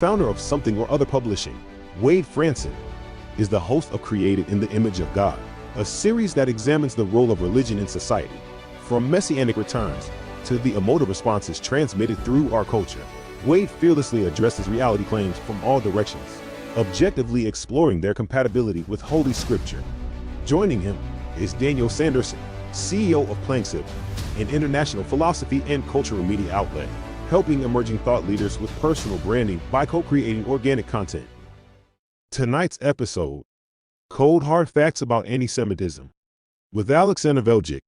Founder of Something or Other Publishing, Wade Franson, is the host of Created in the Image of God, a series that examines the role of religion in society, from messianic returns to the emotive responses transmitted through our culture. Wade fearlessly addresses reality claims from all directions, objectively exploring their compatibility with Holy Scripture. Joining him is Daniel Sanderson, CEO of Planksip, an international philosophy and cultural media outlet, helping emerging thought leaders with personal branding by co-creating organic content. Tonight's episode, Cold Hard Facts About Antisemitism, with Aleksandar Veljic.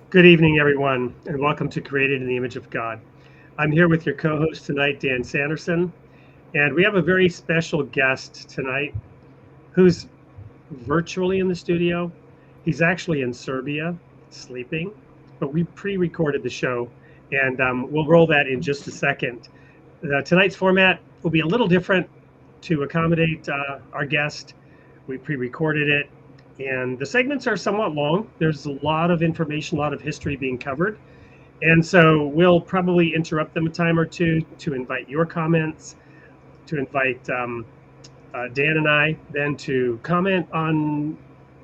Good evening, everyone, and welcome to Created in the Image of God. I'm here with your co-host tonight, Dan Sanderson, and we have a very special guest tonight who's virtually in the studio. He's actually in Serbia, sleeping, but we pre-recorded the show, and we'll roll that in just a second. Tonight's format will be a little different to accommodate our guest. We pre-recorded it, and the segments are somewhat long. There's a lot of information, a lot of history being covered, and so we'll probably interrupt them a time or two to invite your comments, to invite Dan and I then to comment on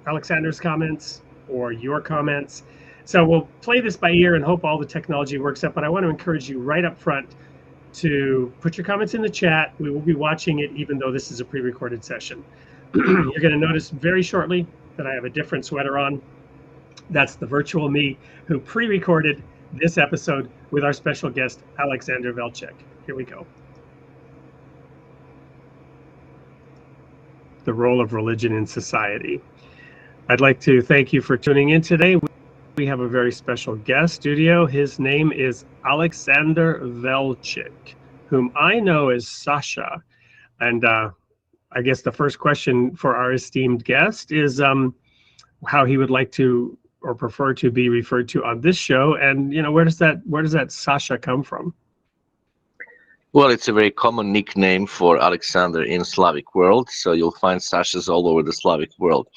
Aleksandar's comments or your comments. So we'll play this by ear and hope all the technology works out. But I want to encourage you right up front to put your comments in the chat. We will be watching it even though this is a pre-recorded session. You're going to notice very shortly that I have a different sweater on. That's the virtual me who pre-recorded this episode with our special guest, Aleksandar Veljic. Here we go. The role of religion in society. I'd like to thank you for tuning in today. We have a very special guest studio. His name is Aleksandar Veljic, whom I know as Sasha. And I guess the first question for our esteemed guest is how he would like to or prefer to be referred to on this show. And where does that Sasha come from? Well, it's a very common nickname for Alexander in Slavic world. So you'll find Sashas all over the Slavic world.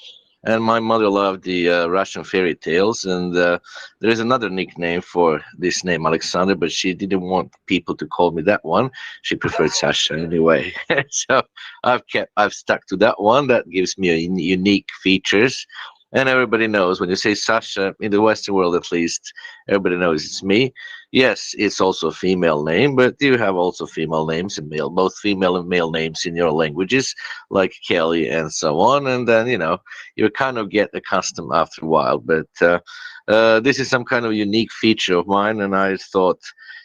And my mother loved the Russian fairy tales, and there is another nickname for this name, Alexander, but she didn't want people to call me that one. She preferred Sasha anyway. So I've stuck to that one. That gives me unique features, and everybody knows when you say Sasha in the Western world, at least everybody knows it's me. Yes, it's also a female name, but you have also female names and male, both female and male names in your languages, like Kelly and so on. And then, you kind of get accustomed after a while. But this is some kind of unique feature of mine. And I thought,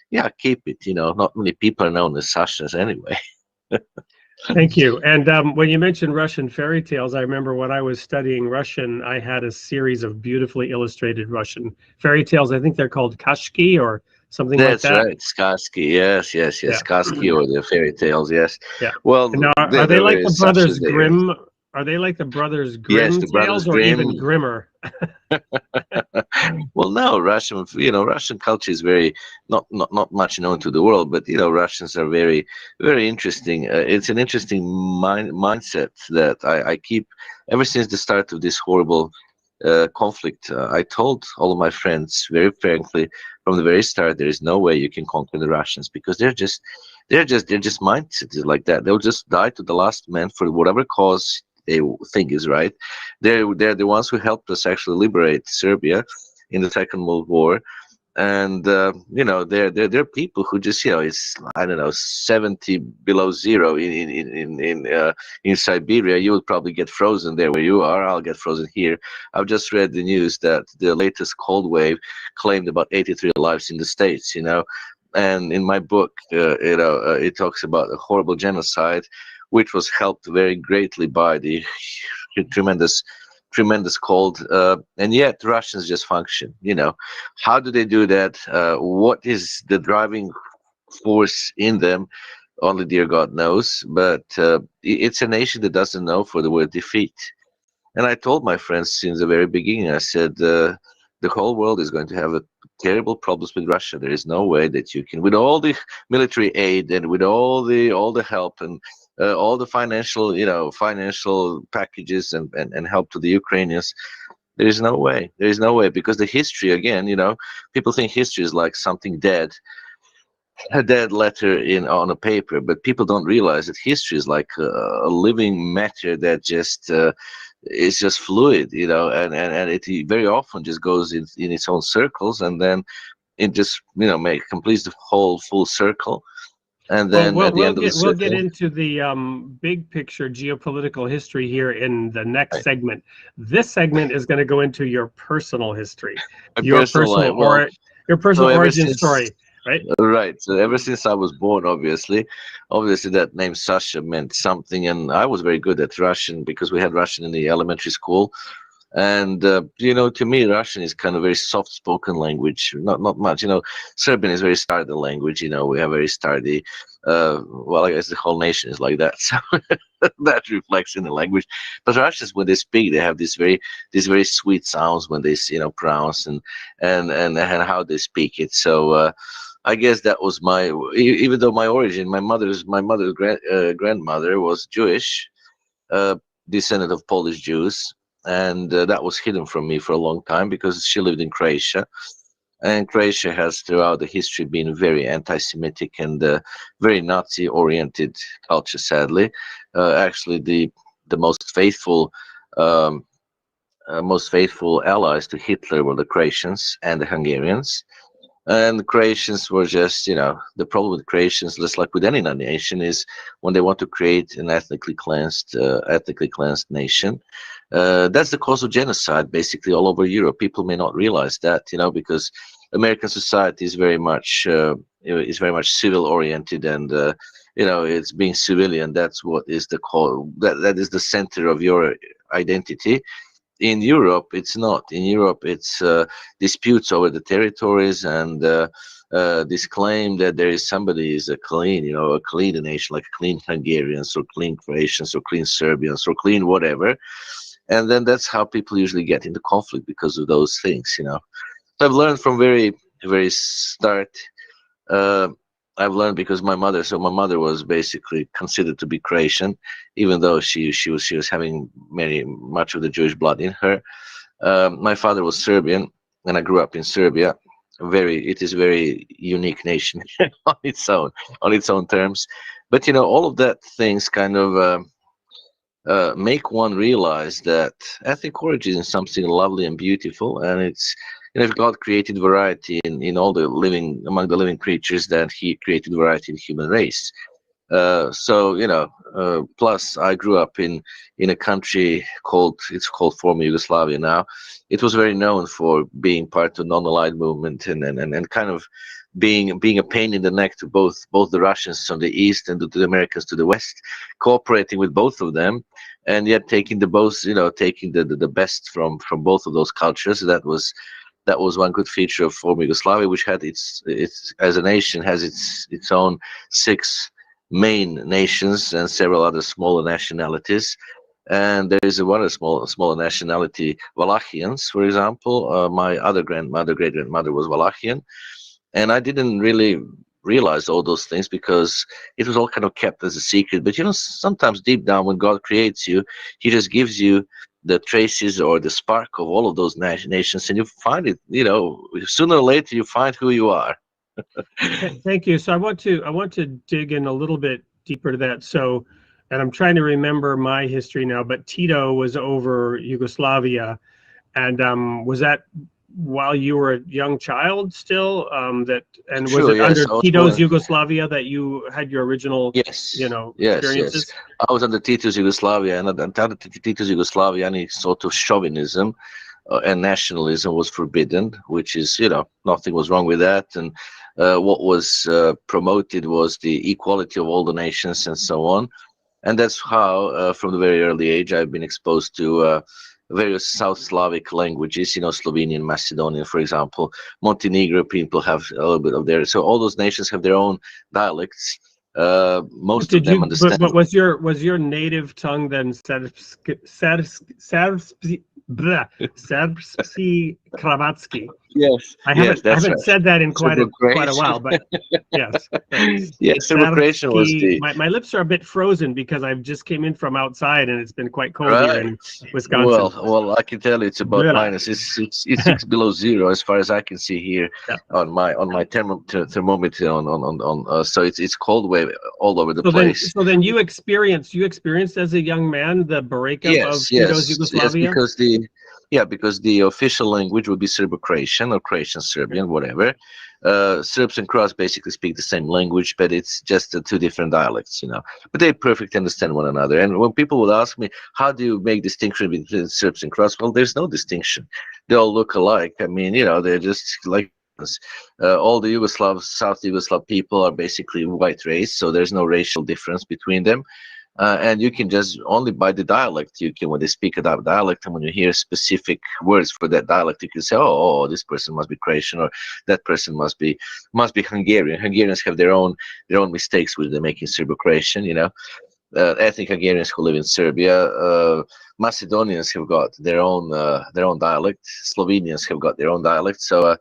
yeah, keep it. Not many people are known as Sashas anyway. Thank you. And when you mentioned Russian fairy tales, I remember when I was studying Russian, I had a series of beautifully illustrated Russian fairy tales. I think they're called kashki or something like that. That's right, Skaski. Yes. Yeah. Skaski or the fairy tales. Yes. Yeah. Well, now, are they like the Brothers Grimm? Are they like the Brothers Grimm tales, or even grimmer? Well, no, Russian culture is very not much known to the world, but Russians are very, very interesting. It's an interesting mindset that I keep ever since the start of this horrible conflict. I told all of my friends very frankly from the very start, there is no way you can conquer the Russians because they're just mindset like that. They'll just die to the last man for whatever cause they think is right. They're the ones who helped us actually liberate Serbia in the Second World War, and they're people who just it's 70 below zero in Siberia. You would probably get frozen there where you are. I'll get frozen here. I've just read the news that the latest cold wave claimed about 83 lives in the States. And in my book, it talks about a horrible genocide, which was helped very greatly by the tremendous cold, and yet Russians just function. How do they do that? What is the driving force in them? Only dear God knows. But it's a nation that doesn't know for the word defeat. And I told my friends since the very beginning, I said, the whole world is going to have terrible problems with Russia. There is no way that you can, with all the military aid and with all the help and all the financial packages and help to the Ukrainians, there is no way. There is no way, because the history, again, people think history is like something dead. a dead letter in on a paper, but people don't realize that history is like a living matter that just is just fluid, you know, and it very often just goes in its own circles, and then it just, you know, completes the whole full circle, and Well, then at the end of the we'll get circle, into the big picture geopolitical history here in the next right, segment. This segment is going to go into your personal history, my your personal life. Well, your so personal ever origin since story, right? right, so ever since I was born, obviously that name Sasha meant something, and I was very good at Russian because we had Russian in the elementary school. And you know, to me, Russian is kind of very soft-spoken language. Not much. You know, Serbian is very sturdy language. You know, we have very sturdy. Well, I guess the whole nation is like that, so that reflects in the language. But Russians, when they speak, they have these very sweet sounds when they, you know, pronounce and how they speak it. So I guess that was my. Even though my origin, my mother's grandmother was Jewish, uh, descendant of Polish Jews, and that was hidden from me for a long time because she lived in Croatia, and Croatia has throughout the history been very anti-Semitic and very Nazi-oriented culture. Sadly, actually, the um, most faithful allies to Hitler were the Croatians and the Hungarians. And the Croatians were just, you know, the problem with Croatians, just like with any nation, is when they want to create an ethnically cleansed nation. That's the cause of genocide, basically, all over Europe. People may not realize that, you know, because American society is very much civil oriented, and you know, it's being civilian. That's what is the core. That is the center of your identity. In Europe, it's not. In Europe, it's disputes over the territories, and this claim that there is somebody is a clean, you know, a clean nation, like clean Hungarians or clean Croatians or clean Serbians or clean whatever. And then that's how people usually get into conflict because of those things, you know. So I've learned from very start. Uh, I've learned because my mother was basically considered to be Croatian, even though she was having much of the Jewish blood in her. My father was Serbian, and I grew up in Serbia. It is a very unique nation on its own terms. But you know, all of that things kind of make one realize that ethnic origin is something lovely and beautiful, and it's, you know, if God created variety in all the living among the living creatures, then He created variety in the human race. So you know, plus I grew up in a country called former Yugoslavia now. It was very known for being part of non-aligned movement and kind of being a pain in the neck to both the Russians on the east and to the Americans to the west, cooperating with both of them, and yet taking the best from both of those cultures. That was one good feature of former Yugoslavia, which had its as a nation has its own six main nations and several other smaller nationalities. And there is one smaller nationality, Wallachians, for example. My other great grandmother was Wallachian, and I didn't really realize all those things because it was all kind of kept as a secret. But you know, sometimes deep down, when God creates you, He just gives you the traces or the spark of all of those nations, and you find it. You know, sooner or later, you find who you are. Thank you. So I want to dig in a little bit deeper to that. So, and I'm trying to remember my history now, but Tito was over Yugoslavia, and was that while you were a young child still? Was True. it under Yes, I was Tito's born. Yugoslavia that you had your original, Yes, you know, yes, yes. experiences? I was under Tito's Yugoslavia, and under Tito's Yugoslavia, any sort of chauvinism and nationalism was forbidden, which is, you know, nothing was wrong with that. And what was promoted was the equality of all the nations and so on. And that's how, from the very early age, I've been exposed to various South Slavic languages, you know, Slovenian, Macedonian, for example. Montenegro people have a little bit of their, so all those nations have their own dialects. Most of them understand. But was your native tongue then Serbski Kravatsky? Yes, I yes, that's haven't right. said that in quite a Serbo-Croatian. while, but yes. Yeah, Serbo-Croatian was Sadovsky, the my lips are a bit frozen because I've just came in from outside and it's been quite cold here right. in Wisconsin. Well, I can tell you it's about Blah. minus. It's 6 below 0 as far as I can see here Yeah. on my thermometer on. So it's cold wave all over the So place. you experienced as a young man the breakup of Yes, Tito's yes, Yugoslavia. because the official language would be Serbo-Croatian or Croatian Serbian, whatever. Serbs and Croats basically speak the same language, but it's just two different dialects. But they perfectly understand one another. And when people would ask me, how do you make distinction between Serbs and Croats? Well, there's no distinction. They all look alike. I mean, they're just like us. All the South Yugoslav people are basically white race, so there's no racial difference between them. And you can just only by the dialect, when they speak a dialect, and when you hear specific words for that dialect, you can say, oh, this person must be Croatian, or that person must be Hungarian. Hungarians have their own mistakes with the making Serbo-Croatian. Ethnic Hungarians who live in Serbia. Macedonians have got their own dialect. Slovenians have got their own dialect. So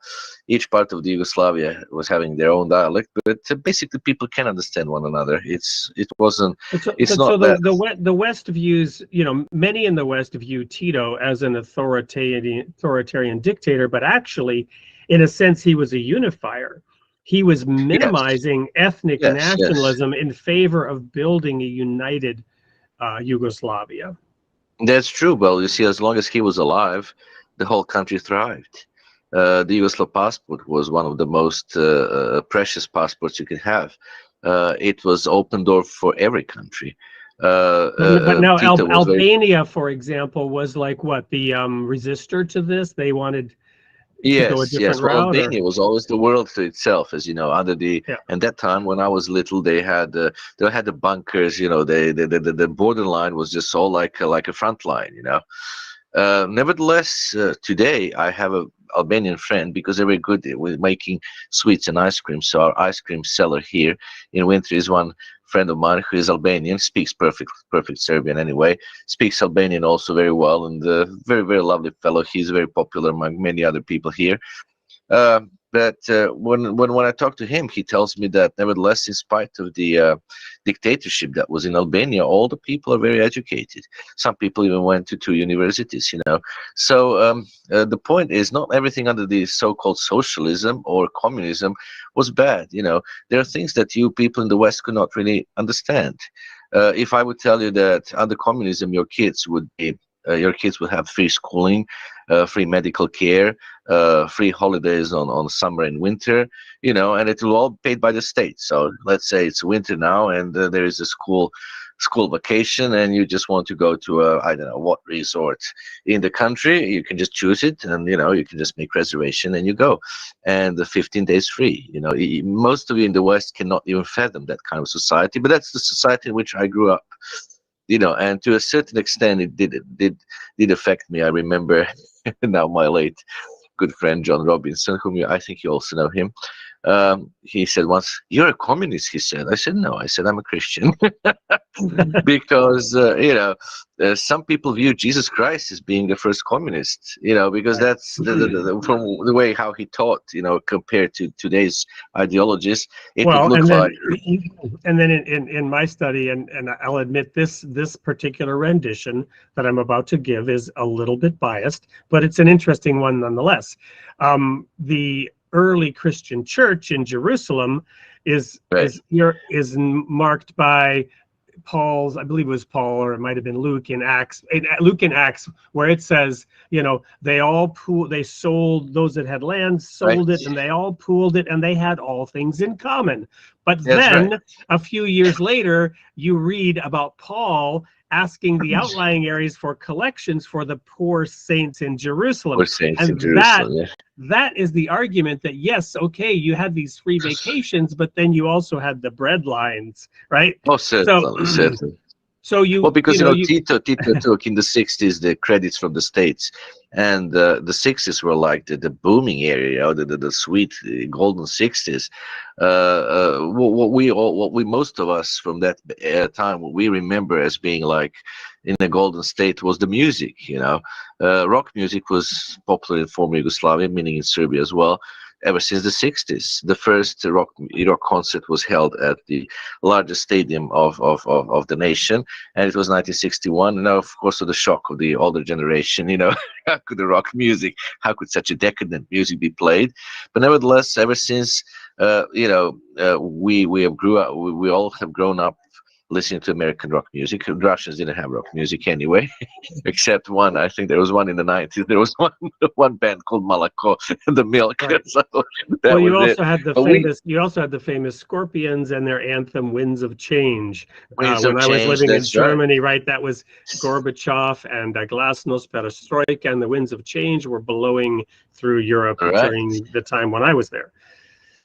each part of the Yugoslavia was having their own dialect, but basically people can understand one another. It's not that. The West views, many in the West view Tito as an authoritarian dictator, but actually, in a sense, he was a unifier. He was minimizing ethnic nationalism in favor of building a united Yugoslavia. That's true. Well, you see, as long as he was alive, the whole country thrived. The Yugoslav passport was one of the most precious passports you could have. It was open door for every country. But now Albania, very... for example, was like what, the resistor to this? They wanted to go a different route. Well, Albania was always the world to itself, as you know. And that time when I was little, they had the bunkers. The borderline was just all like a front line. Nevertheless, today I have a Albanian friend because they're very good with making sweets and ice cream. So our ice cream seller here in winter is one friend of mine who is Albanian, speaks perfect Serbian anyway, speaks Albanian also very well, and very, very lovely fellow. He's very popular among many other people here. But when I talk to him, he tells me that nevertheless, in spite of the dictatorship that was in Albania, all the people are very educated. Some people even went to 2 universities, So the point is, not everything under the so-called socialism or communism was bad. There are things that you people in the West could not really understand. If I would tell you that under communism, your kids would have free schooling, free medical care, free holidays on summer and winter, and it will all be paid by the state. So let's say it's winter now, and there is a school vacation, and you just want to go to I don't know what resort in the country. You can just choose it, and you can just make reservation and you go, and the 15 days free. Most of you in the West cannot even fathom that kind of society, but that's the society in which I grew up. And to a certain extent, it did affect me. I remember now my late good friend John Robinson, whom I think you also know him. He said once, "You're a communist," he said. I said, "No." I said, "I'm a Christian." Because some people view Jesus Christ as being the first communist, because that's from the way how he taught, compared to today's ideologies, it would look like. And then in my study, and I'll admit this particular rendition that I'm about to give is a little bit biased, but it's an interesting one nonetheless. The early Christian church in Jerusalem is marked by Paul's, I believe it was Paul, or it might have been Luke in Acts, where it says, they sold, those that had land sold it, and they all pooled it, and they had all things in common. But then a few years later, you read about Paul asking the outlying areas for collections for the poor saints in Jerusalem. That is the argument that, yes, okay, you had these free vacations, but then you also had the bread lines, right? Oh, certainly. So because Tito took in the 60s the credits from the States, and the 60s were like the booming area, the sweet golden 60s. What we most of us from that time, what we remember as being like in the Golden State was the music. Rock music was popular in former Yugoslavia, meaning in Serbia as well, ever since the 60s. The first rock concert was held at the largest stadium of the nation, and it was 1961. And now, of course, to the shock of the older generation, how could the rock music, how could such a decadent music be played? But nevertheless, ever since, we have grew up, we all have grown up listening to American rock music. Russians didn't have rock music anyway, except one. I think there was one in the 90s. There was one band called Malako and the Milk. Right. So well, you was also had the famous. You also had the famous Scorpions and their anthem "Winds of Change." When I was living in Germany, right, that was Gorbachev and Glasnost, Perestroika, and the winds of change were blowing through Europe during the time when I was there.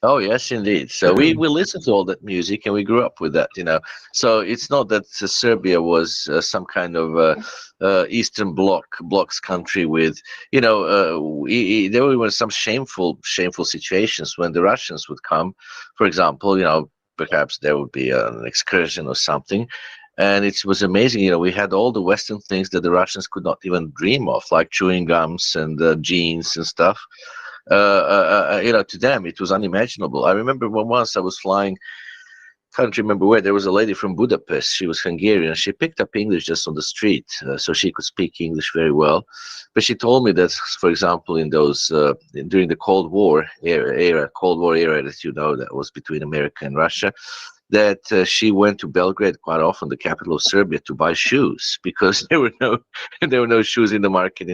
Oh yes, indeed. So we listened to all that music and we grew up with that, So it's not that Serbia was some kind of Eastern Bloc's country with, there were some shameful situations when the Russians would come, for example, perhaps there would be an excursion or something. And it was amazing, we had all the Western things that the Russians could not even dream of, like chewing gums and jeans and stuff. To them it was unimaginable. I remember once I was flying, can't remember where, there was a lady from Budapest. She was Hungarian. She picked up English just on the street, so she could speak English very well. But she told me that, for example, in those during the Cold War era that was between America and Russia, that she went to Belgrade quite often, the capital of Serbia, to buy shoes, because there were no shoes in the market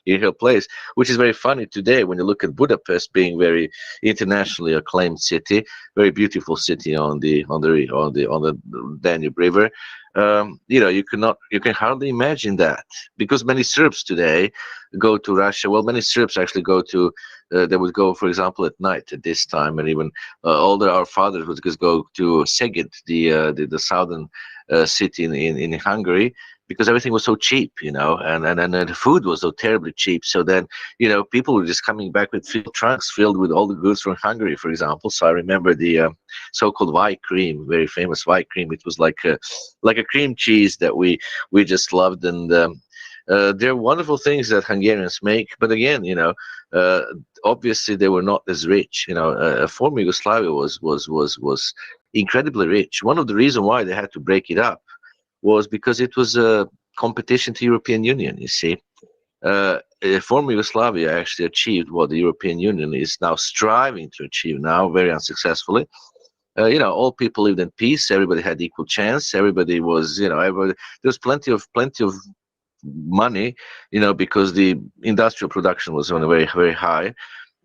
in her place, which is very funny today when you look at Budapest being very internationally acclaimed city, very beautiful city on the Danube River. You can hardly imagine that, because many Serbs today go to Russia. Well, many Serbs actually go to. They would go, for example, at night at this time, and even our fathers would just go to Szeged, the southern city in Hungary, because everything was so cheap, and the food was so terribly cheap. So then, people were just coming back with trunks filled with all the goods from Hungary, for example. So I remember the so-called white cream, very famous white cream. It was like a cream cheese that we just loved, and they're wonderful things that Hungarians make. But again, obviously they were not as rich. Former Yugoslavia was incredibly rich. One of the reasons why they had to break it up was because it was a competition to European Union. You see, former Yugoslavia actually achieved what the European Union is now striving to achieve now, very unsuccessfully. All people lived in peace. Everybody had equal chance. Everybody was, there was plenty of money, because the industrial production was on a very, very high.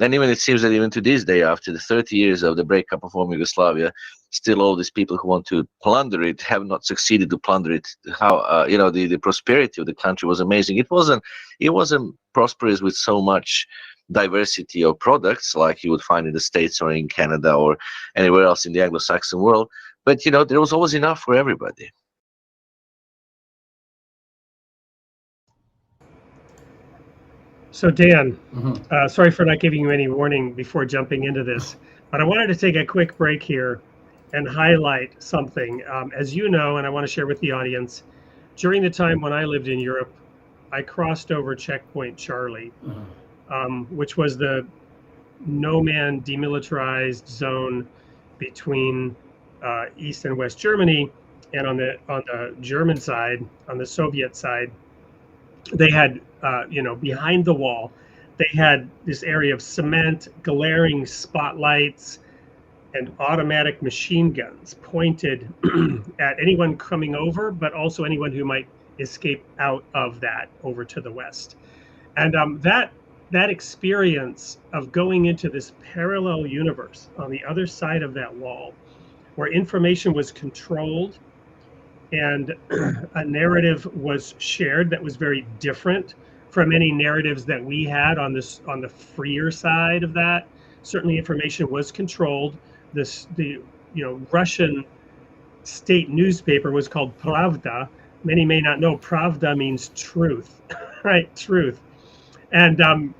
And even it seems that even to this day, after the 30 years of the breakup of former Yugoslavia, still all these people who want to plunder it have not succeeded to plunder it. How the prosperity of the country was amazing. It wasn't prosperous with so much diversity of products like you would find in the States or in Canada or anywhere else in the Anglo-Saxon world. But there was always enough for everybody. So Dan, sorry for not giving you any warning before jumping into this, but I wanted to take a quick break here and highlight something. As you know, and I want to share with the audience, during the time when I lived in Europe, I crossed over Checkpoint Charlie, which was the no-man demilitarized zone between East and West Germany. And on the German side, on the Soviet side, they had, behind the wall, they had this area of cement, glaring spotlights, and automatic machine guns pointed at anyone coming over, but also anyone who might escape out of that over to the west. And that experience of going into this parallel universe on the other side of that wall, where information was controlled and a narrative was shared that was very different from any narratives that we had on the freer side of that. Certainly information was controlled. The Russian state newspaper was called Pravda. Many may not know Pravda means truth, right? Truth. And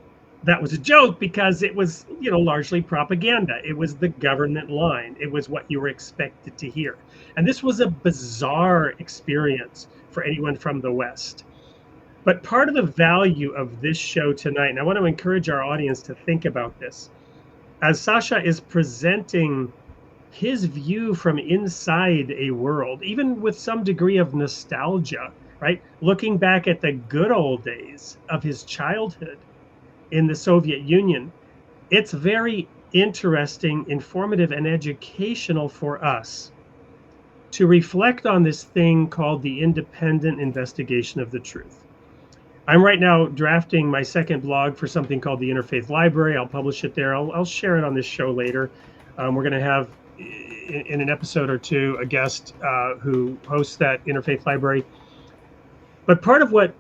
that was a joke because it was, largely propaganda. It was the government line. It was what you were expected to hear. And this was a bizarre experience for anyone from the West. But part of the value of this show tonight, and I want to encourage our audience to think about this, as Sasha is presenting his view from inside a world, even with some degree of nostalgia, right? Looking back at the good old days of his childhood in the Soviet Union, it's very interesting, informative, and educational for us to reflect on this thing called the independent investigation of the truth. I'm right now drafting my second blog for something called the Interfaith Library. I'll publish it there. I'll share it on this show later. We're going to have in an episode or two a guest who hosts that Interfaith Library. But part of what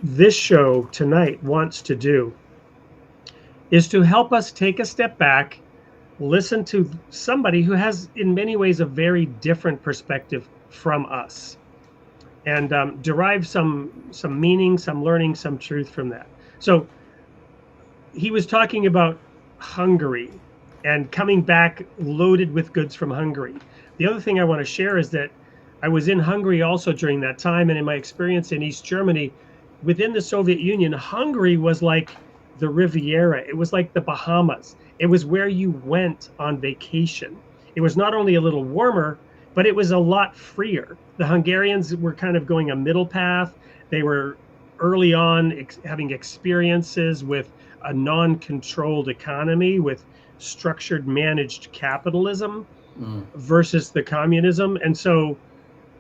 this show tonight wants to do is to help us take a step back, listen to somebody who has in many ways a very different perspective from us, and derive some meaning, some learning, some truth from that. So he was talking about Hungary and coming back loaded with goods from Hungary. The other thing I want to share is that I was in Hungary also during that time, and in my experience in East Germany, within the Soviet Union, Hungary was like the Riviera. It was like the Bahamas. It was where you went on vacation. It was not only a little warmer, but it was a lot freer. The Hungarians were kind of going a middle path. They were early on having experiences with a non-controlled economy, with structured managed capitalism versus the communism. And so,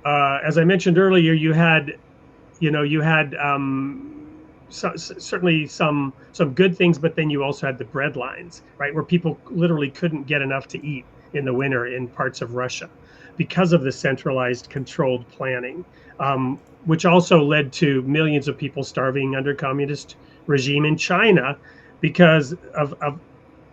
as I mentioned earlier, you had certainly some good things, but then you also had the bread lines, right, where people literally couldn't get enough to eat in the winter in parts of Russia because of the centralized controlled planning, which also led to millions of people starving under communist regime in China because of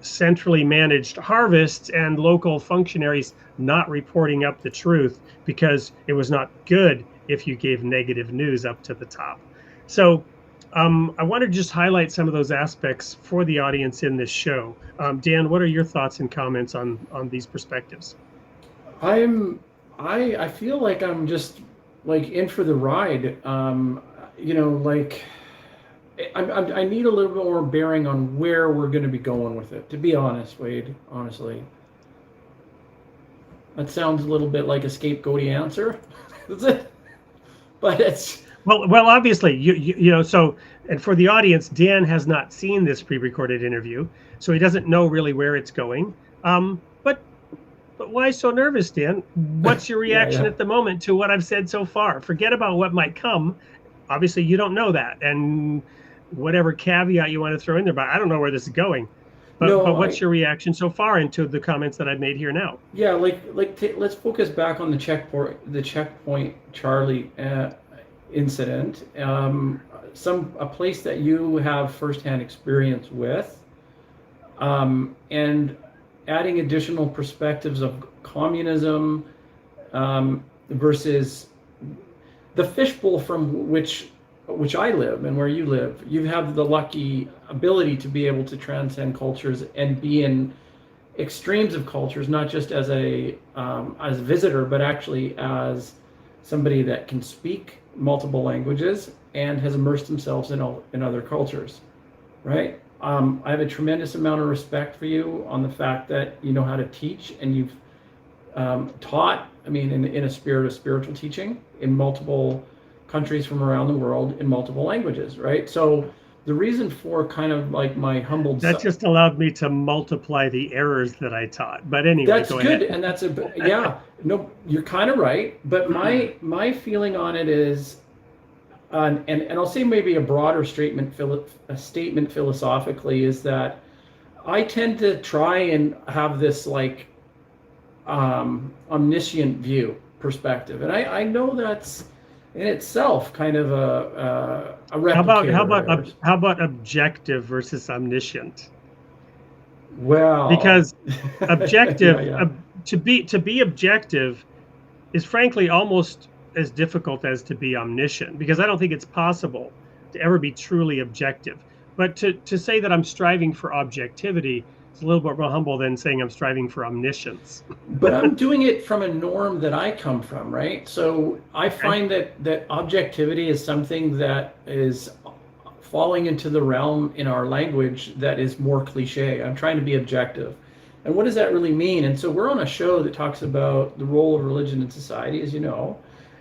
centrally managed harvests and local functionaries not reporting up the truth because it was not good if you gave negative news up to the top. So I want to just highlight some of those aspects for the audience in this show. Dan, what are your thoughts and comments on these perspectives? I feel like I'm just like in for the ride. I need a little bit more bearing on where we're going to be going with it, to be honest, Wade, honestly. That sounds a little bit like a scapegoaty answer. That's it. But it's... Well, obviously, you know, so, and for the audience, Dan has not seen this pre-recorded interview, so he doesn't know really where it's going. But why so nervous, Dan? What's your reaction at the moment to what I've said so far? Forget about what might come. Obviously, you don't know that. And whatever caveat you want to throw in there, but I don't know where this is going. But what's your reaction so far into the comments that I've made here now? Yeah, let's focus back on the checkpoint Charlie incident. A place that you have firsthand experience with, and adding additional perspectives of communism versus the fishbowl from which I live and where you live. You have the lucky ability to be able to transcend cultures and be in extremes of cultures, not just as a visitor, but actually as somebody that can speak multiple languages and has immersed themselves in other cultures, right? I have a tremendous amount of respect for you on the fact that you know how to teach, and you've taught, in a spirit of spiritual teaching in multiple countries from around the world in multiple languages, right? So the reason for kind of like my humbled... That just allowed me to multiply the errors that I taught. But anyway, that's go good. ahead. And that's no, you're kind of right. But my feeling on it is, and I'll say maybe a broader statement philosophically, is that I tend to try and have this like omniscient view perspective, and I know that's in itself kind of a replicator. How about objective versus omniscient? Well, because objective yeah. To be objective is frankly almost as difficult as to be omniscient, because I don't think it's possible to ever be truly objective. But to say that I'm striving for objectivity is a little bit more humble than saying I'm striving for omniscience. But I'm doing it from a norm that I come from, right? So I find that objectivity is something that is falling into the realm in our language that is more cliche. I'm trying to be objective. And what does that really mean? And so we're on a show that talks about the role of religion in society, as you know.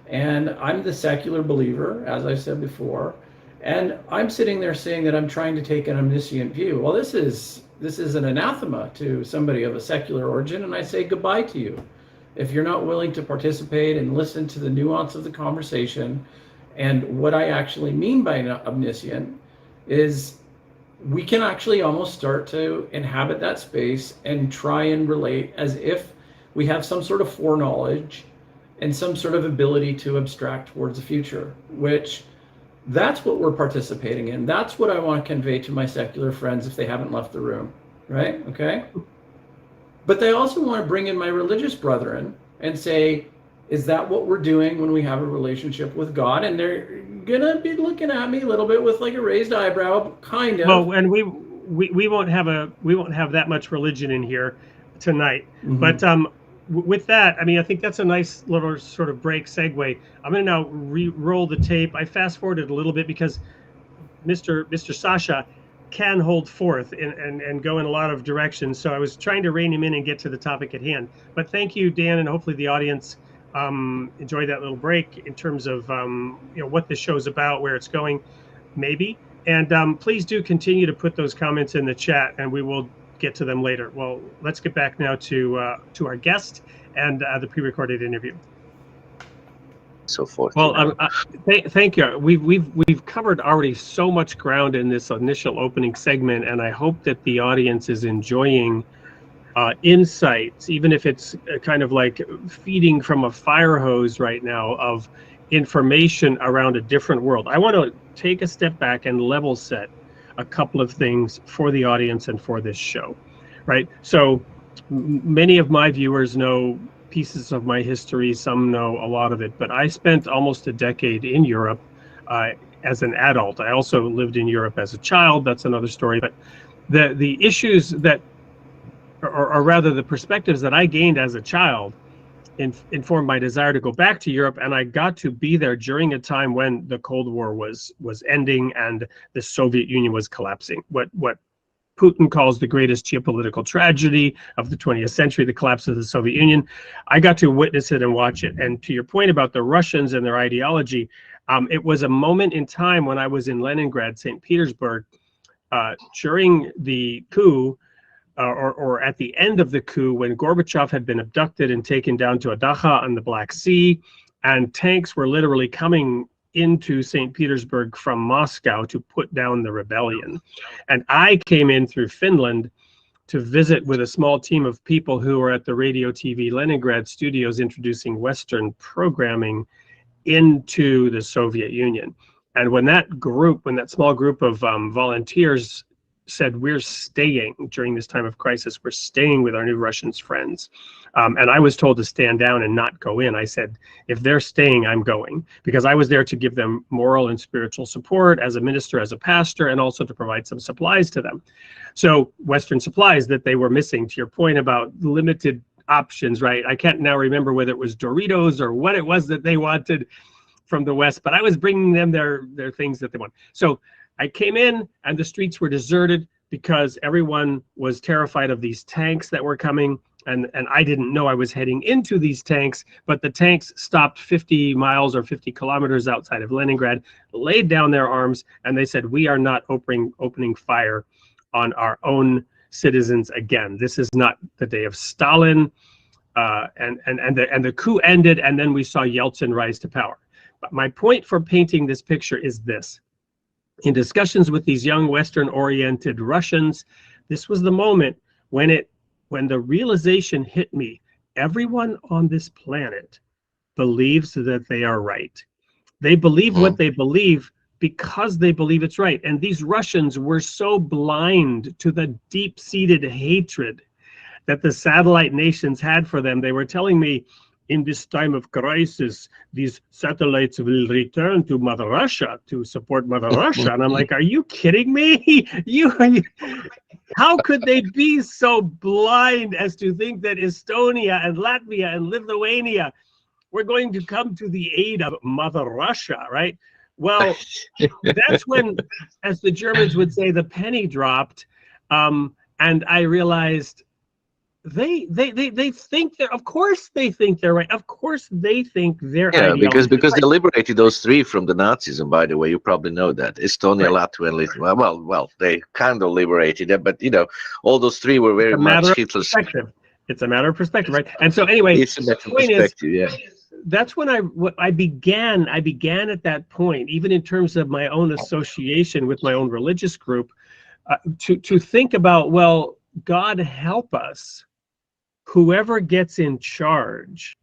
And I'm the secular believer, as I said before. And I'm sitting there saying that I'm trying to take an omniscient view. Well, this is an anathema to somebody of a secular origin, and I say goodbye to you. If you're not willing to participate and listen to the nuance of the conversation, and what I actually mean by omniscient is we can actually almost start to inhabit that space and try and relate as if we have some sort of foreknowledge and some sort of ability to abstract towards the future, which that's what we're participating in. That's what I want to convey to my secular friends if they haven't left the room, right? Okay. But they also want to bring in my religious brethren and say, is that what we're doing when we have a relationship with God? And they're gonna be looking at me a little bit with like a raised eyebrow, kind of. Well, and we won't have that much religion in here tonight. Mm-hmm. But with that, I mean, I think that's a nice little sort of break segue. I'm going to now re-roll the tape. I fast forwarded a little bit because Mr. Sasha can hold forth and go in a lot of directions. So I was trying to rein him in and get to the topic at hand. But thank you, Dan, and hopefully the audience enjoyed that little break in terms of what this show's about, where it's going, maybe. And please do continue to put those comments in the chat, and we will get to them later. Well, let's get back now to our guest and the pre-recorded interview. So forth. Well, thank you. We've covered already so much ground in this initial opening segment, and I hope that the audience is enjoying insights, even if it's kind of like feeding from a fire hose right now of information around a different world. I want to take a step back and level set a couple of things for the audience and for this show, right? So many of my viewers know pieces of my history, some know a lot of it, but I spent almost a decade in Europe as an adult. I also lived in Europe as a child. That's another story. But the issues that, or rather the perspectives that I gained as a child informed my desire to go back to Europe, and I got to be there during a time when the Cold War was ending and the Soviet Union was collapsing. What Putin calls the greatest geopolitical tragedy of the 20th century, the collapse of the Soviet Union. I got to witness it and watch it. And to your point about the Russians and their ideology, it was a moment in time when I was in Leningrad, St. Petersburg, during the coup, or at the end of the coup, when Gorbachev had been abducted and taken down to Adacha on the Black Sea, and tanks were literally coming into St. Petersburg from Moscow to put down the rebellion. And I came in through Finland to visit with a small team of people who were at the Radio TV Leningrad studios introducing Western programming into the Soviet Union. And when that small group of volunteers said, we're staying during this time of crisis, we're staying with our new Russian friends. And I was told to stand down and not go in. I said, if they're staying, I'm going, because I was there to give them moral and spiritual support as a minister, as a pastor, and also to provide some supplies to them. So Western supplies that they were missing, to your point about limited options, right? I can't now remember whether it was Doritos or what it was that they wanted from the West, but I was bringing them their things that they want. So I came in and the streets were deserted because everyone was terrified of these tanks that were coming. And I didn't know I was heading into these tanks, but the tanks stopped 50 miles or 50 kilometers outside of Leningrad, laid down their arms, and they said, we are not opening fire on our own citizens again. This is not the day of Stalin. And the coup ended, and then we saw Yeltsin rise to power. But my point for painting this picture is this. In discussions with these young Western-oriented Russians, this was the moment when the realization hit me, everyone on this planet believes that they are right. They believe what they believe because they believe it's right. And these Russians were so blind to the deep-seated hatred that the satellite nations had for them. They were telling me in this time of crisis, these satellites will return to Mother Russia to support Mother Russia. And I'm like, are you kidding me? How could they be so blind as to think that Estonia and Latvia and Lithuania were going to come to the aid of Mother Russia, right? Well, that's when, as the Germans would say, the penny dropped, and I realized they think that, of course they think they're right. Of course they think their ideology because right. they liberated those three from the Nazis, and by the way, you probably know that Estonia, Right. Latvia, and Lithuania. Well, they kind of liberated it, but all those three were very much Hitler's. It's a matter of perspective, right? And so anyway, It's a matter of perspective, yeah. That's when I began at that point, even in terms of my own association with my own religious group, to think about, well, God help us, whoever gets in charge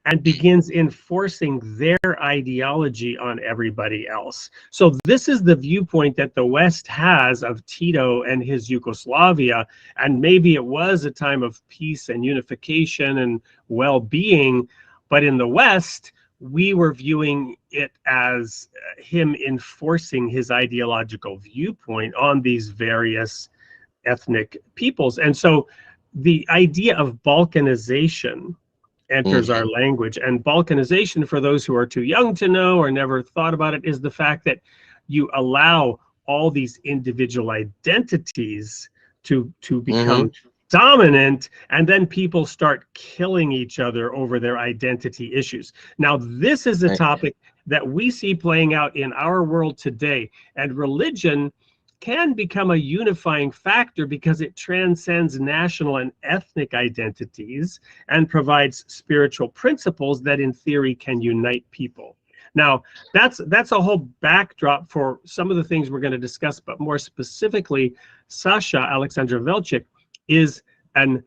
and begins enforcing their ideology on everybody else. So this is the viewpoint that the West has of Tito and his Yugoslavia, and maybe it was a time of peace and unification and well-being, but in the West, we were viewing it as him enforcing his ideological viewpoint on these various ethnic peoples. And so the idea of Balkanization enters our language. And Balkanization, for those who are too young to know or never thought about it, is the fact that you allow all these individual identities to become dominant, and then people start killing each other over their identity issues. Now, this is a topic that we see playing out in our world today, and religion can become a unifying factor because it transcends national and ethnic identities and provides spiritual principles that in theory can unite people. Now, that's a whole backdrop for some of the things we're going to discuss, but more specifically, Sasha Aleksandar Veljic is an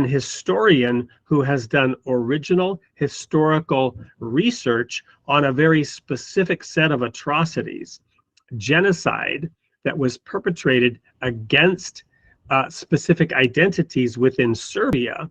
historian who has done original historical research on a very specific set of atrocities, genocide, that was perpetrated against specific identities within Serbia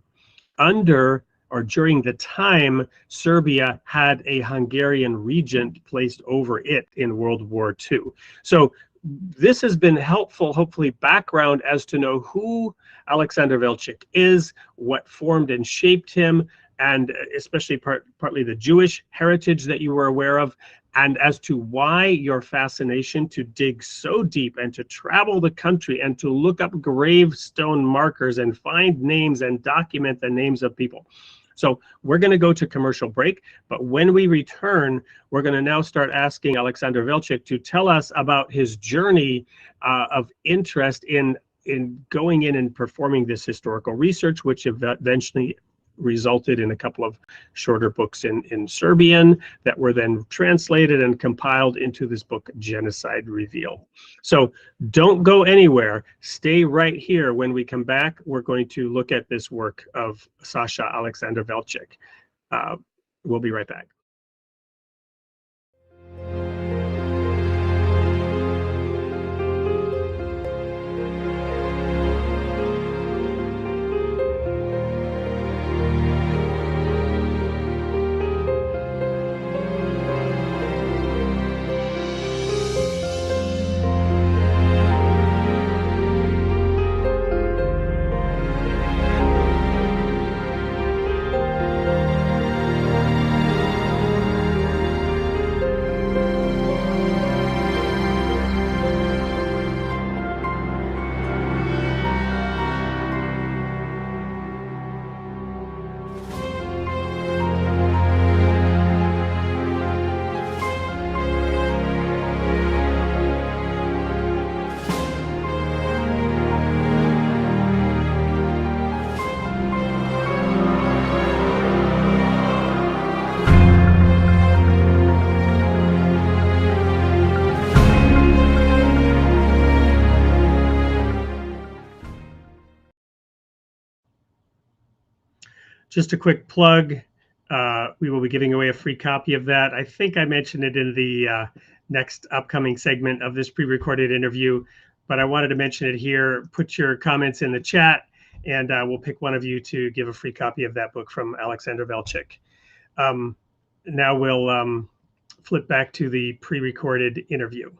under or during the time Serbia had a Hungarian regent placed over it in World War II. So this has been helpful, hopefully, background as to know who Aleksandar Veljic is, what formed and shaped him, and especially partly the Jewish heritage that you were aware of, and as to why your fascination to dig so deep and to travel the country and to look up gravestone markers and find names and document the names of people. So we're going to go to commercial break, but when we return, we're going to now start asking Aleksandar Veljic to tell us about his journey of interest in going in and performing this historical research, which eventually resulted in a couple of shorter books in Serbian that were then translated and compiled into this book, Genocide Revealed. So don't go anywhere. Stay right here. When we come back, we're going to look at this work of Sasha Aleksandar Veljic. We'll be right back. Just a quick plug. We will be giving away a free copy of that. I think I mentioned it in the next upcoming segment of this pre-recorded interview, but I wanted to mention it here. Put your comments in the chat, and we'll pick one of you to give a free copy of that book from Aleksandar Veljic. Now we'll flip back to the pre-recorded interview.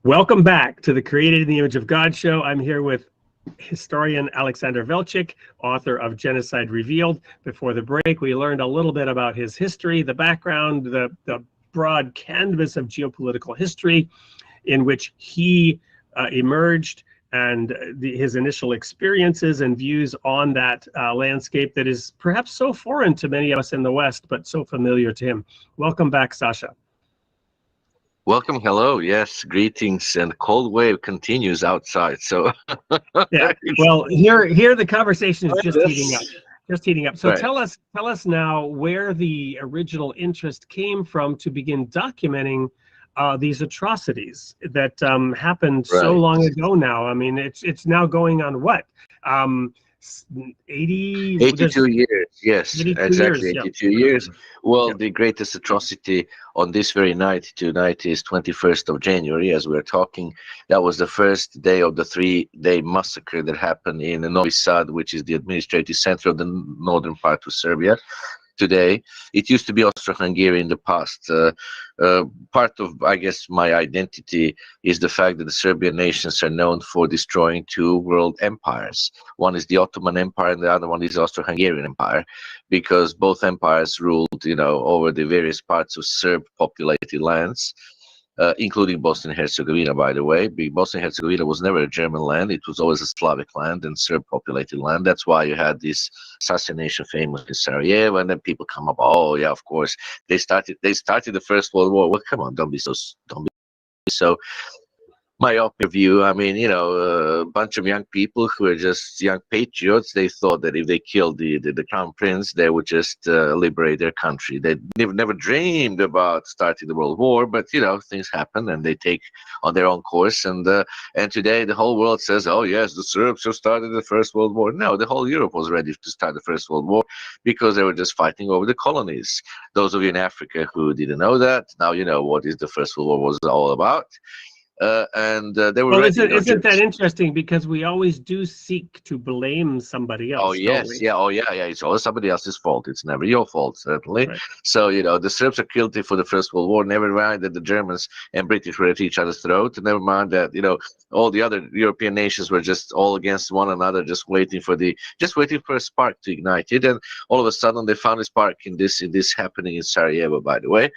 Welcome back to the Created in the Image of God show. I'm here with historian Aleksandar Veljic, author of Genocide Revealed. Before the break, we learned a little bit about his history, the background, the broad canvas of geopolitical history in which he emerged, and his initial experiences and views on that landscape that is perhaps so foreign to many of us in the West, but so familiar to him. Welcome back, Sasha. Welcome, hello, yes, greetings, and cold wave continues outside, so... Yeah, well, here the conversation is just heating up. So right. tell us now where the original interest came from to begin documenting these atrocities that happened so long ago now. I mean, it's now going on what? 82 years, yes, 82 exactly, years, 82 years. Well, the greatest atrocity on this very night tonight is 21st of January, as we're talking. That was the first day of the 3-day massacre that happened in Novi Sad, which is the administrative center of the northern part of Serbia. Today, it used to be Austro-Hungary in the past. Part of, I guess, my identity is the fact that the Serbian nations are known for destroying 2 world empires. One is the Ottoman Empire and the other one is the Austro-Hungarian Empire, because both empires ruled, over the various parts of Serb-populated lands. Including Bosnia and Herzegovina, by the way. Bosnia and Herzegovina was never a German land. It was always a Slavic land and Serb-populated land. That's why you had this assassination famous in Sarajevo, and then people come up, oh, yeah, of course, they started the First World War. Well, come on, don't be so myopic view. I mean, a bunch of young people who are just young patriots. They thought that if they killed the crown prince, they would just liberate their country. They never dreamed about starting the world war, but things happen and they take on their own course. And today the whole world says, oh yes, the Serbs have started the First World War. No, the whole Europe was ready to start the First World War because they were just fighting over the colonies. Those of you in Africa who didn't know that, now you know what is the First World War was all about. They were ready. Isn't that interesting? Because we always do seek to blame somebody else. Oh yes, yeah, it's always somebody else's fault. It's never your fault, certainly. Right. So the Serbs are guilty for the First World War. Never mind that the Germans and British were at each other's throat. Never mind that all the other European nations were just all against one another, just waiting for a spark to ignite it. And all of a sudden they found a spark in this happening in Sarajevo. By the way.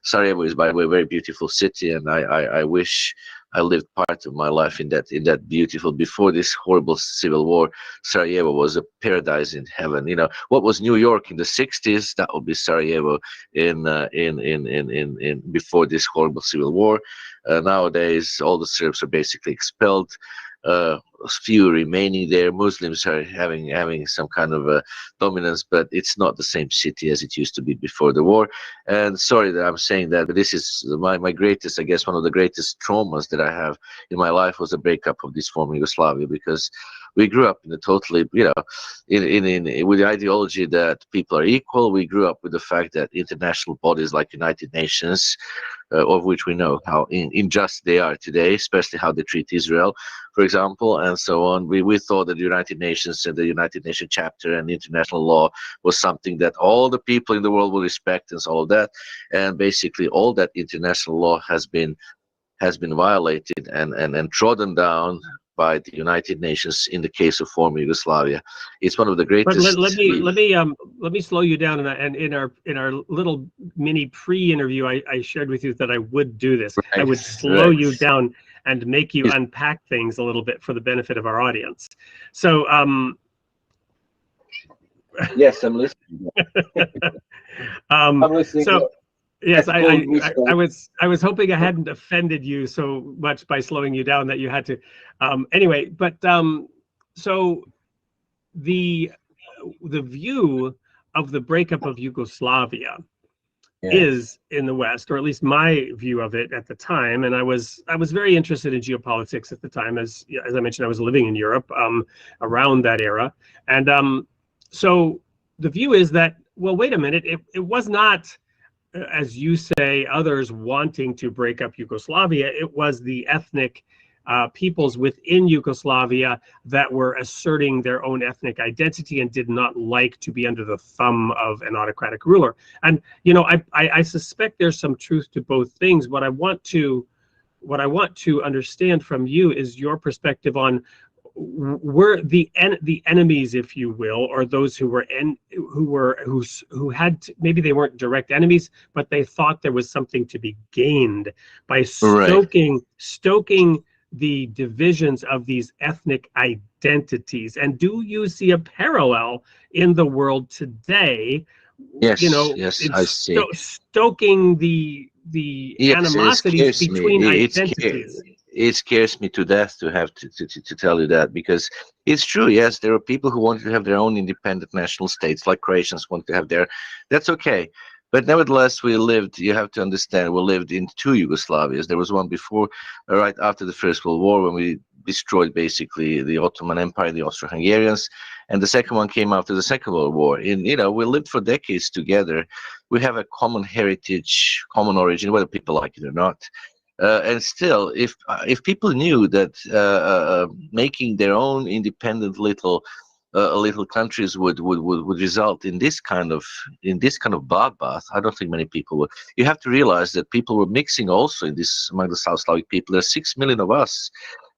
Sarajevo is, by the way, a very beautiful city, and I wish I lived part of my life in that beautiful. Before this horrible civil war, Sarajevo was a paradise in heaven. What was New York in the '60s? That would be Sarajevo in before this horrible civil war. Nowadays, all the Serbs are basically expelled. Few remaining there. Muslims are having some kind of a dominance, but it's not the same city as it used to be before the war. And sorry that I'm saying that, but this is my greatest, I guess, one of the greatest traumas that I have in my life was the breakup of this former Yugoslavia, because we grew up in a totally, with the ideology that people are equal. We grew up with the fact that international bodies like United Nations, of which we know how unjust they are today, especially how they treat Israel, for example, and so on. We thought that the United Nations and the United Nations chapter and international law was something that all the people in the world will respect and all of that. And basically all that international law has been violated and trodden down by the United Nations in the case of former Yugoslavia. It's one of the greatest. But let me slow you down. And in our little mini pre-interview, I shared with you that I would do this. Right. I would slow you down and make you unpack things a little bit for the benefit of our audience. So yes, I'm listening. I'm listening. So yes, I was hoping I hadn't offended you so much by slowing you down that you had to. Anyway, but so the view of the breakup of Yugoslavia is in the West, or at least my view of it at the time. And I was very interested in geopolitics at the time, as I mentioned, I was living in Europe around that era, and so the view is that, well, wait a minute, it was not, as you say, others wanting to break up Yugoslavia. It was the ethnic peoples within Yugoslavia that were asserting their own ethnic identity and did not like to be under the thumb of an autocratic ruler. And I suspect there's some truth to both things. What I want to understand from you is your perspective on were the enemies, if you will, or those who had maybe they weren't direct enemies, but they thought there was something to be gained by stoking the divisions of these ethnic identities. And do you see a parallel in the world today? Yes, yes, I see. Stoking the animosities between identities. It scares me to death to have to tell you that, because it's true. Yes, there are people who want to have their own independent national states, like Croatians want to have their. That's okay. But nevertheless, you have to understand, we lived in two Yugoslavias. There was one before, right after the First World War, when we destroyed basically the Ottoman Empire, the Austro-Hungarians, and the second one came after the Second World War. We lived for decades together. We have a common heritage, common origin, whether people like it or not. And still, if people knew that making their own independent little countries would result in this kind of bloodbath, I don't think many people would. You have to realize that people were mixing also in this among the South Slavic people. There's 6 million of us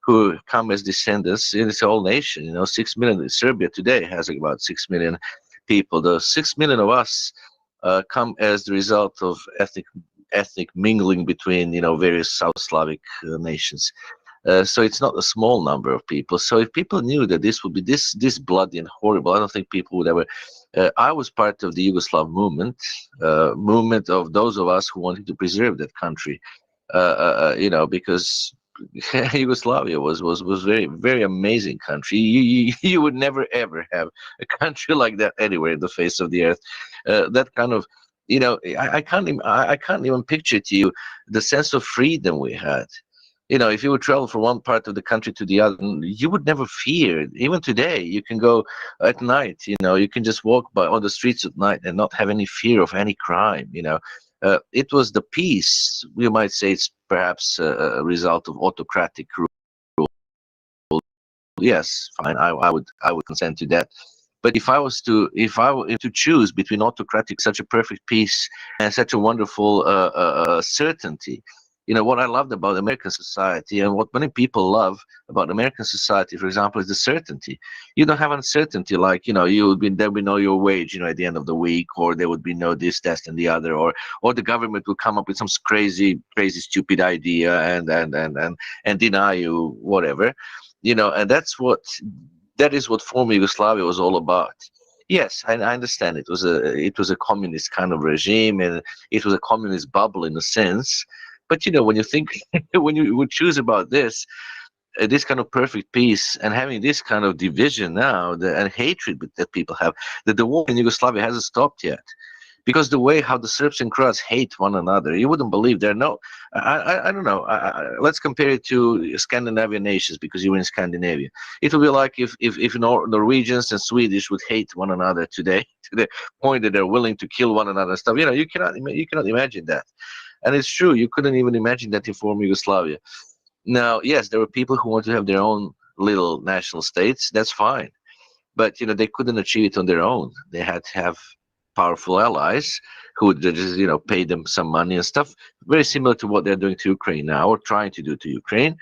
who come as descendants in this whole nation. 6 million. Serbia today has about 6 million people. The 6 million of us come as the result of ethnic mingling between various South Slavic nations. So it's not a small number of people. So if people knew that this would be this bloody and horrible, I don't think people would ever. I was part of the Yugoslav movement of those of us who wanted to preserve that country, because Yugoslavia was very, very amazing country. You would never ever have a country like that anywhere in the face of the earth. That kind of. I can't even picture to you the sense of freedom we had. If you would travel from one part of the country to the other, you would never fear. Even today, you can go at night. You can just walk on the streets at night and not have any fear of any crime. It was the peace. You might say it's perhaps a result of autocratic rule. Yes, fine. I would consent to that. But if I were to choose between autocratic, such a perfect peace, and such a wonderful certainty, what I loved about American society, and what many people love about American society, for example, is the certainty. You don't have uncertainty like there would be no your wage, at the end of the week, or there would be no this, that, and the other, or the government will come up with some crazy, stupid idea and deny you whatever, and that is what former Yugoslavia was all about. Yes, I understand it was a communist kind of regime, and it was a communist bubble in a sense. But when you think, when you would choose about this kind of perfect peace and having this kind of division now, and hatred that people have, that the war in Yugoslavia hasn't stopped yet. Because the way how the Serbs and Croats hate one another, you wouldn't believe. I don't know. Let's compare it to Scandinavian nations, because you were in Scandinavia. It would be like if Norwegians and Swedish would hate one another today, to the point that they're willing to kill one another and stuff. You cannot imagine that. And it's true, you couldn't even imagine that in former Yugoslavia. Now, yes, there were people who want to have their own little national states. That's fine. But, they couldn't achieve it on their own. They had to have powerful allies who would just pay them some money and stuff, very similar to what they're doing to Ukraine now, or trying to do to Ukraine,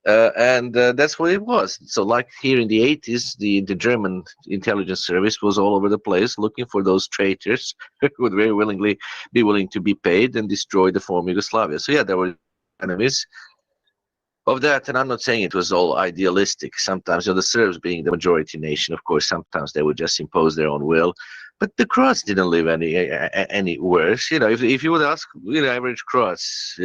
and that's what it was. So like here in the 80s, the German intelligence service was all over the place looking for those traitors who would very willingly be willing to be paid and destroy the former Yugoslavia. So yeah, there were enemies of that, and I'm not saying it was all idealistic. Sometimes, the Serbs being the majority nation, of course, sometimes they would just impose their own will. But the Croats didn't live any worse. If you would ask, average Croats,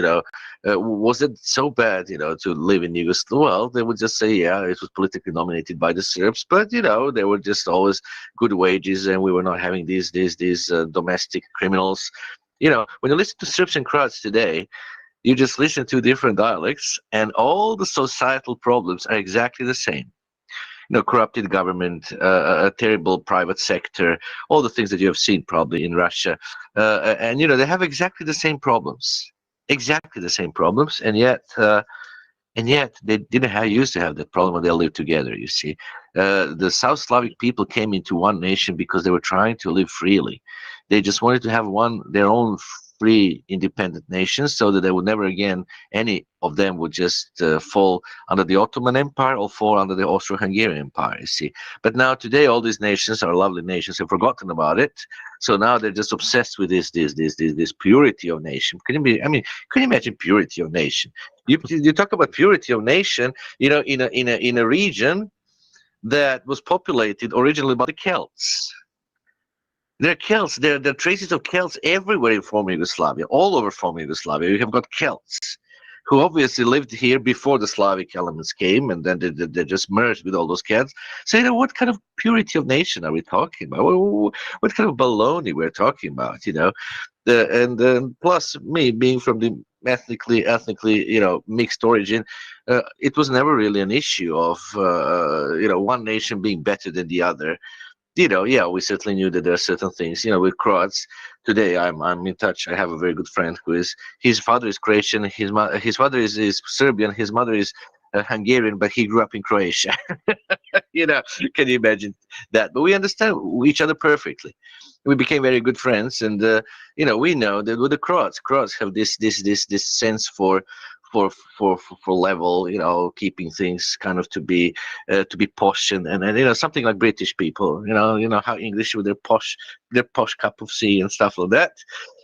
was it so bad, to live in Yugoslavia? Well, they would just say, yeah, it was politically dominated by the Serbs, but they were just always good wages, and we were not having these domestic criminals. When you listen to Serbs and Croats today, you just listen to different dialects, and all the societal problems are exactly the same. Corrupted government, a terrible private sector, all the things that you have seen probably in Russia. And, they have exactly the same problems. And yet And yet they didn't used to have that problem when they lived together. You see, the South Slavic people came into one nation because they were trying to live freely. They just wanted to have their own free, independent nation, so that they would never again, any of them would just fall under the Ottoman Empire or fall under the Austro-Hungarian Empire. You see, but now today all these nations are lovely nations, have forgotten about it. So now they're just obsessed with this purity of nation. Can you imagine purity of nation? You talk about purity of nation, in a region that was populated originally by the Celts. There are Celts. There are traces of Celts everywhere in former Yugoslavia, all over former Yugoslavia. You have got Celts who obviously lived here before the Slavic elements came, and then they just merged with all those Celts. So, what kind of purity of nation are we talking about? What kind of baloney we're talking about? And plus me being from the ethnically, mixed origin, it was never really an issue of one nation being better than the other. We certainly knew that there are certain things. With Croats today, I'm in touch. I have a very good friend his father is Croatian, his father is Serbian, his mother is Hungarian, but he grew up in Croatia. Can you imagine that? But we understand each other perfectly. We became very good friends, and we know that with the Croats have this sense for level, keeping things kind of to be posh and something like British people, how English with their posh cup of tea and stuff like that.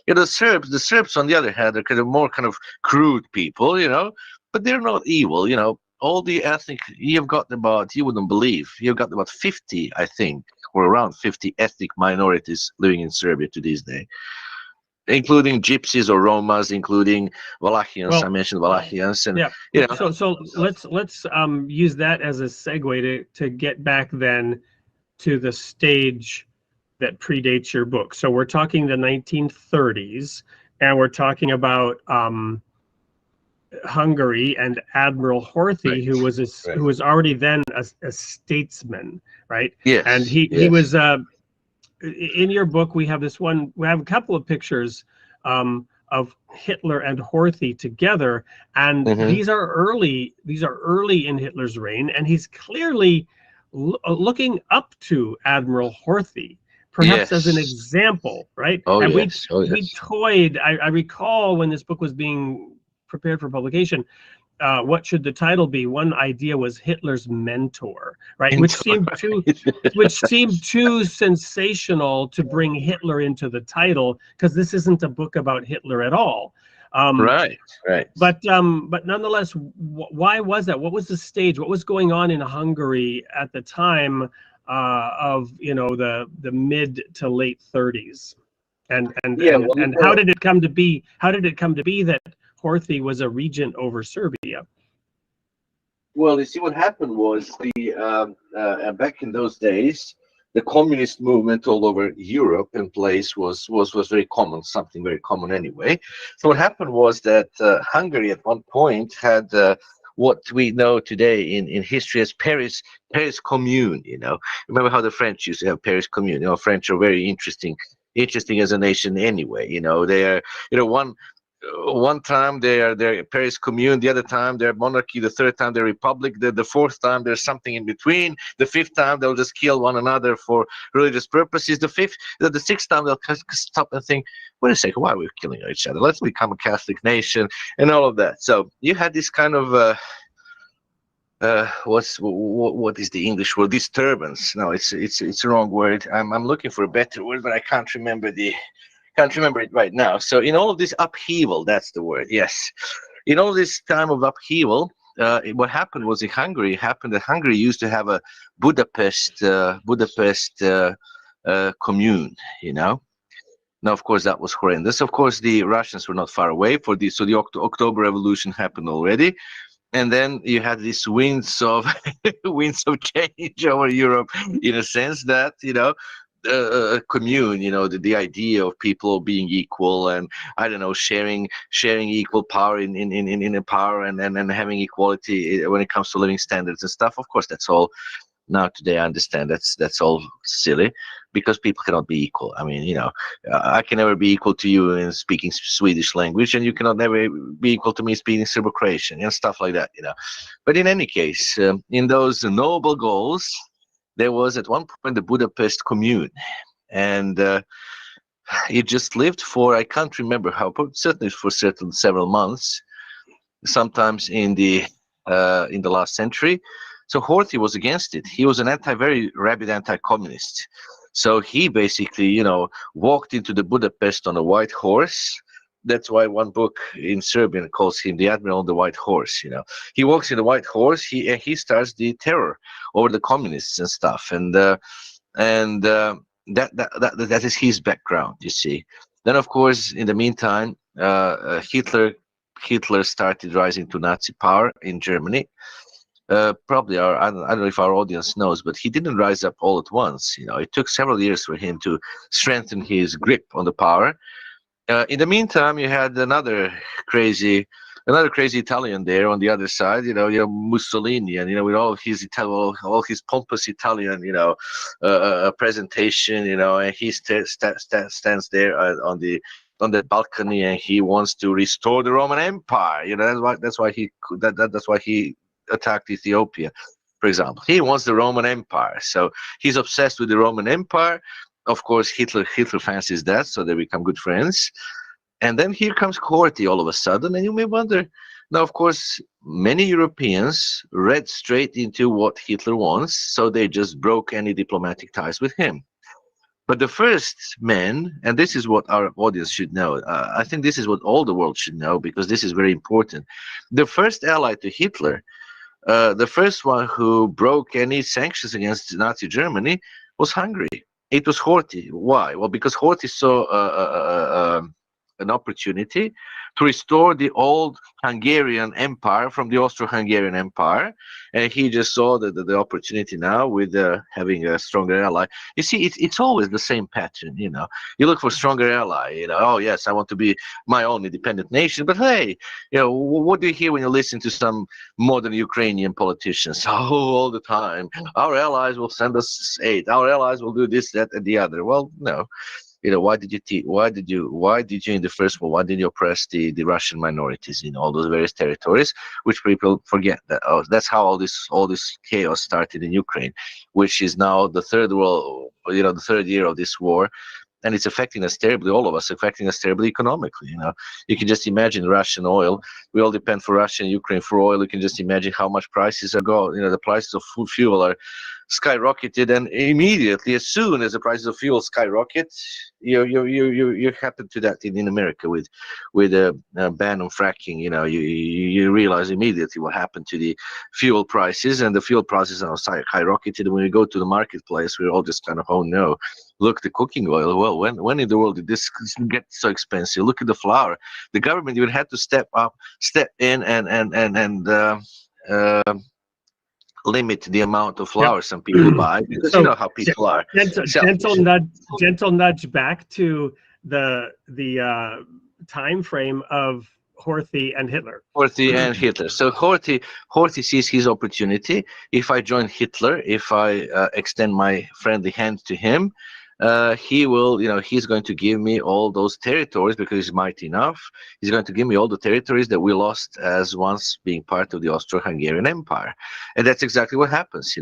The Serbs on the other hand are kind of more kind of crude people, but they're not evil, all the ethnic you wouldn't believe, you've got about 50, I think, or around 50 ethnic minorities living in Serbia to this day, including Gypsies or Romas, including Wallachians. Well, I mentioned Wallachians, and yeah. So let's use that as a segue to get back then to the stage that predates your book. So we're talking the 1930s, and we're talking about Hungary and Admiral Horthy, Right. who was already then a statesman, right? Yes. And he was in your book. We have a couple of pictures of Hitler and Horthy together, and these are early in Hitler's reign, and he's clearly looking up to Admiral Horthy, perhaps as an example, right? Oh, and yes. we toyed. I recall when this book was being prepared for publication, what should the title be? One idea was Hitler's mentor, right? Which seemed too sensational to bring Hitler into the title, because this isn't a book about Hitler at all. Right. But nonetheless, why was that? What was the stage? What was going on in Hungary at the time of the mid to late 30s? And how did it come to be? How did it come to be that Horthy was a regent over Serbia? Well, you see, what happened was back in those days, the communist movement all over Europe and place was very common, something very common anyway. So what happened was that Hungary at one point had what we know today in history as Paris Commune. Remember how the French used to have Paris Commune? French are very interesting as a nation anyway. They are one time they're Paris Commune, the other time they're monarchy, the third time they're republic, the fourth time there's something in between, the fifth time they'll just kill one another for religious purposes, the sixth time they'll stop and think, wait a second, why are we killing each other? Let's become a Catholic nation and all of that. So you had this kind of what is the English word? Disturbance. No, it's a wrong word. I'm looking for a better word, but I can't remember it right now. So in all of this upheaval, that's the word. Yes, in all this time of upheaval, what happened was that Hungary used to have a Budapest commune. Now, of course, that was horrendous. Of course, the Russians were not far away so the October Revolution happened already. And then you had these winds of change over Europe, in a sense that, commune, the idea of people being equal and, I don't know, sharing equal power in a power and having equality when it comes to living standards and stuff. Of course, that's all. Now today I understand that's all silly, because people cannot be equal. I mean, I can never be equal to you in speaking Swedish language, and you cannot never be equal to me speaking Serbo-Croatian and stuff like that. But in any case, in those noble goals, there was at one point the Budapest Commune, and it just lived for, I can't remember how, but certainly for several months, sometimes in the last century. So Horthy was against it. He was an very rabid anti-communist. So he basically, walked into the Budapest on a white horse. That's why one book in Serbian calls him the Admiral on the White Horse. He walks in the white horse. He starts the terror over the communists and stuff. And that is his background. You see. Then, of course, in the meantime, Hitler started rising to Nazi power in Germany. Probably I don't know if our audience knows, but he didn't rise up all at once. It took several years for him to strengthen his grip on the power. In the meantime, you had another crazy Italian there on the other side. Mussolini, and with all his pompous Italian, presentation. And he stands there on the balcony, and he wants to restore the Roman Empire. That's why he attacked Ethiopia, for example. He wants the Roman Empire, so he's obsessed with the Roman Empire. Of course, Hitler fancies that, so they become good friends. And then here comes Horthy all of a sudden, and you may wonder. Now, of course, many Europeans read straight into what Hitler wants, so they just broke any diplomatic ties with him. But the first man, and this is what our audience should know, I think this is what all the world should know, because this is very important. The first ally to Hitler, the first one who broke any sanctions against Nazi Germany, was Hungary. It was Horthy. Why? Well, because Horthy saw an opportunity to restore the old Hungarian Empire from the Austro-Hungarian Empire, and he just saw the opportunity now with having a stronger ally. You see, it's always the same pattern. You look for stronger ally. Oh yes, I want to be my own independent nation. But hey, what do you hear when you listen to some modern Ukrainian politicians? Oh, all the time, our allies will send us aid. Our allies will do this, that, and the other. Well, no. Why did you in the first war, why did you oppress the Russian minorities in all those various territories, which people forget? That's how all this chaos started in Ukraine, which is now the third year of this war. And it's affecting us terribly, all of us, affecting us terribly economically. You can just imagine Russian oil. We all depend for Russia and Ukraine for oil. You can just imagine how much prices are going. The prices of fuel are skyrocketed, and immediately, as soon as the prices of fuel skyrocket, you happen to that in America with a ban on fracking. You realize immediately what happened to the fuel prices, and the fuel prices are skyrocketed. When we go to the marketplace, we're all just kind of, oh no, look, the cooking oil. Well, when in the world did this get so expensive? Look at the flour. The government even had to step in and limit the amount of flour some people buy, because you know how people are. Gentle nudge back to the time frame of Horthy and Hitler. Horthy and Hitler. So Horthy sees his opportunity. If I join Hitler, if I extend my friendly hand to him, he will, he's going to give me all those territories because he's mighty enough. He's going to give me all the territories that we lost as once being part of the Austro-Hungarian Empire. And that's exactly what happens,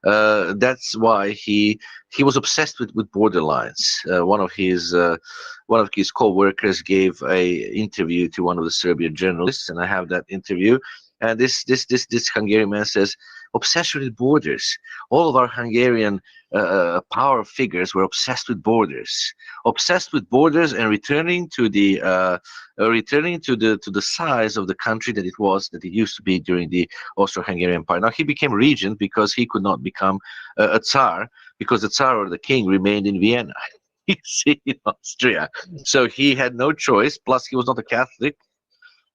That's why he was obsessed with borderlines. One of his co-workers gave a interview to one of the Serbian journalists, and I have that interview. And this Hungarian man says, obsession with borders. All of our Hungarian power figures were obsessed with borders, and returning to the size of the country that it used to be during the Austro-Hungarian Empire. Now he became regent because he could not become a Tsar, because the Tsar or the king remained in Vienna, you see, in Austria. So he had no choice. Plus, he was not a Catholic.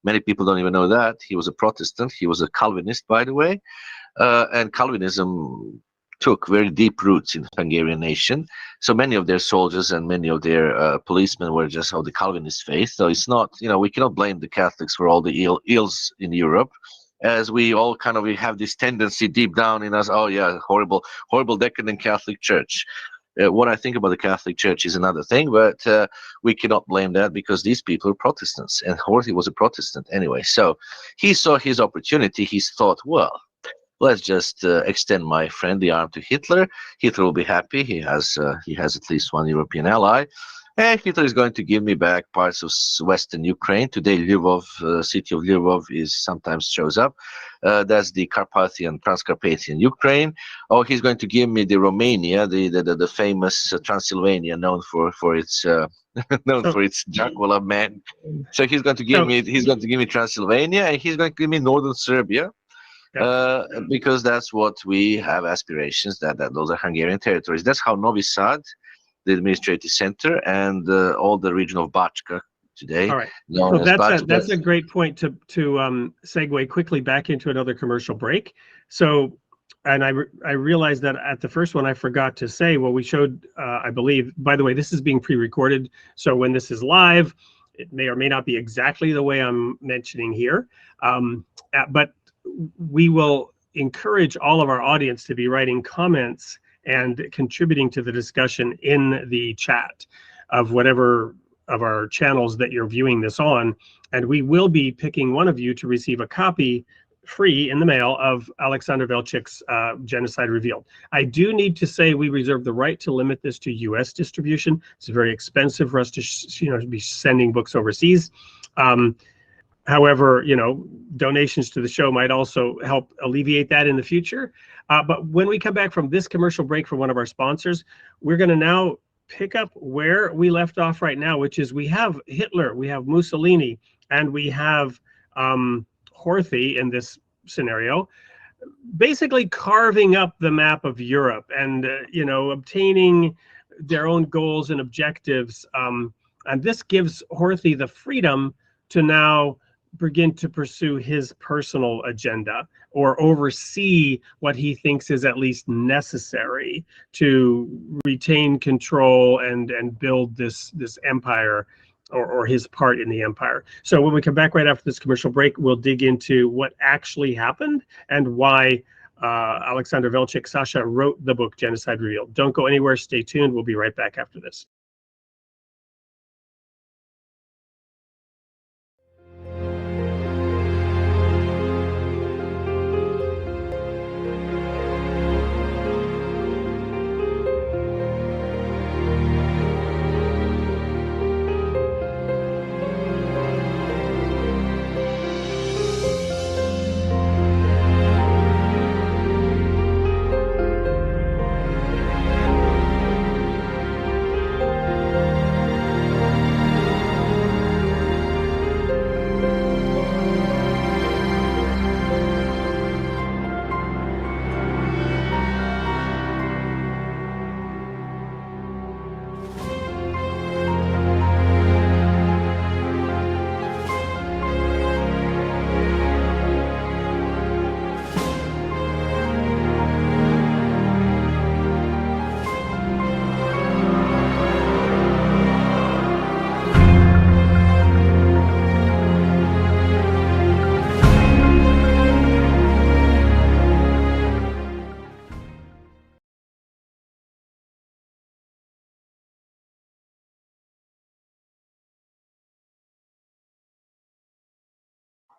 Many people don't even know that. He was a Protestant. He was a Calvinist, by the way. And Calvinism took very deep roots in the Hungarian nation. So many of their soldiers and many of their policemen were just of the Calvinist faith. So it's not, we cannot blame the Catholics for all the ills in Europe, as we all we have this tendency deep down in us, oh yeah, horrible decadent Catholic Church. What I think about the Catholic Church is another thing, but we cannot blame that because these people are Protestants, and Horthy was a Protestant anyway. So he saw his opportunity. He thought, well, let's just extend my friendly arm to Hitler. Hitler will be happy. He has at least one European ally. And Hitler is going to give me back parts of western Ukraine. Today, Lvov, city of Lvov sometimes shows up. That's the Carpathian, Transcarpathian Ukraine. Oh, he's going to give me the Romania, the famous Transylvania, known for its for its Dracula man. So he's going to give me Transylvania, and he's going to give me northern Serbia. Because that's what we have aspirations that those are Hungarian territories. That's how Novi Sad, the administrative center, and all the region of Bachka today. All right. So that's a great point to segue quickly back into another commercial break. So, and I realized that at the first one I forgot to say, well, we showed, I believe, by the way, this is being pre-recorded. So when this is live, it may or may not be exactly the way I'm mentioning here. But we will encourage all of our audience to be writing comments and contributing to the discussion in the chat of whatever of our channels that you're viewing this on. And we will be picking one of you to receive a copy free in the mail of Aleksandar Veljic's Genocide Revealed. I do need to say we reserve the right to limit this to US distribution. It's very expensive for us to be sending books overseas. However, donations to the show might also help alleviate that in the future. But when we come back from this commercial break from one of our sponsors, we're going to now pick up where we left off right now, which is we have Hitler, we have Mussolini, and we have Horthy in this scenario, basically carving up the map of Europe and, obtaining their own goals and objectives. And this gives Horthy the freedom to now begin to pursue his personal agenda or oversee what he thinks is at least necessary to retain control and build this empire or his part in the empire. So when we come back right after this commercial break, we'll dig into what actually happened and why Aleksandar Veljic, Sasha, wrote the book Genocide Revealed. Don't go anywhere, stay tuned. We'll be right back after this.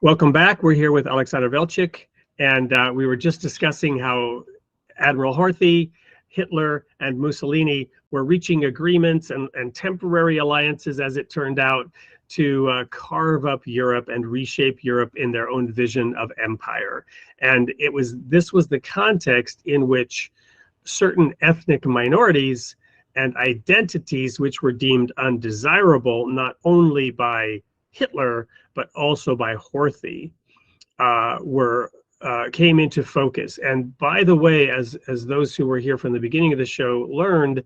Welcome back. We're here with Aleksandar Veljic, and we were just discussing how Admiral Horthy, Hitler, and Mussolini were reaching agreements and temporary alliances, as it turned out, to carve up Europe and reshape Europe in their own vision of empire. And this was the context in which certain ethnic minorities and identities which were deemed undesirable, not only by Hitler, but also by Horthy, came into focus. And by the way, as those who were here from the beginning of the show learned,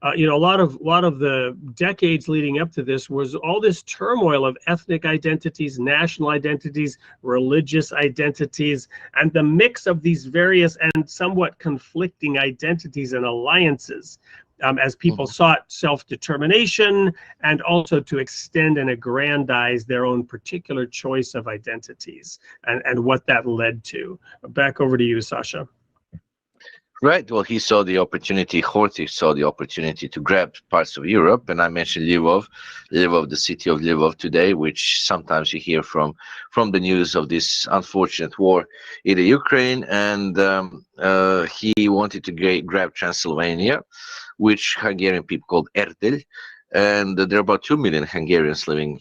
a lot of the decades leading up to this was all this turmoil of ethnic identities, national identities, religious identities, and the mix of these various and somewhat conflicting identities and alliances. As people sought self-determination and also to extend and aggrandize their own particular choice of identities and what that led to. Back over to you, Sasha. Right. Well, he saw the opportunity. Horthy saw the opportunity to grab parts of Europe, and I mentioned Lvov, the city of Lvov today, which sometimes you hear from the news of this unfortunate war in the Ukraine. And he wanted to grab Transylvania, which Hungarian people called Erdély. And there are about 2 million Hungarians living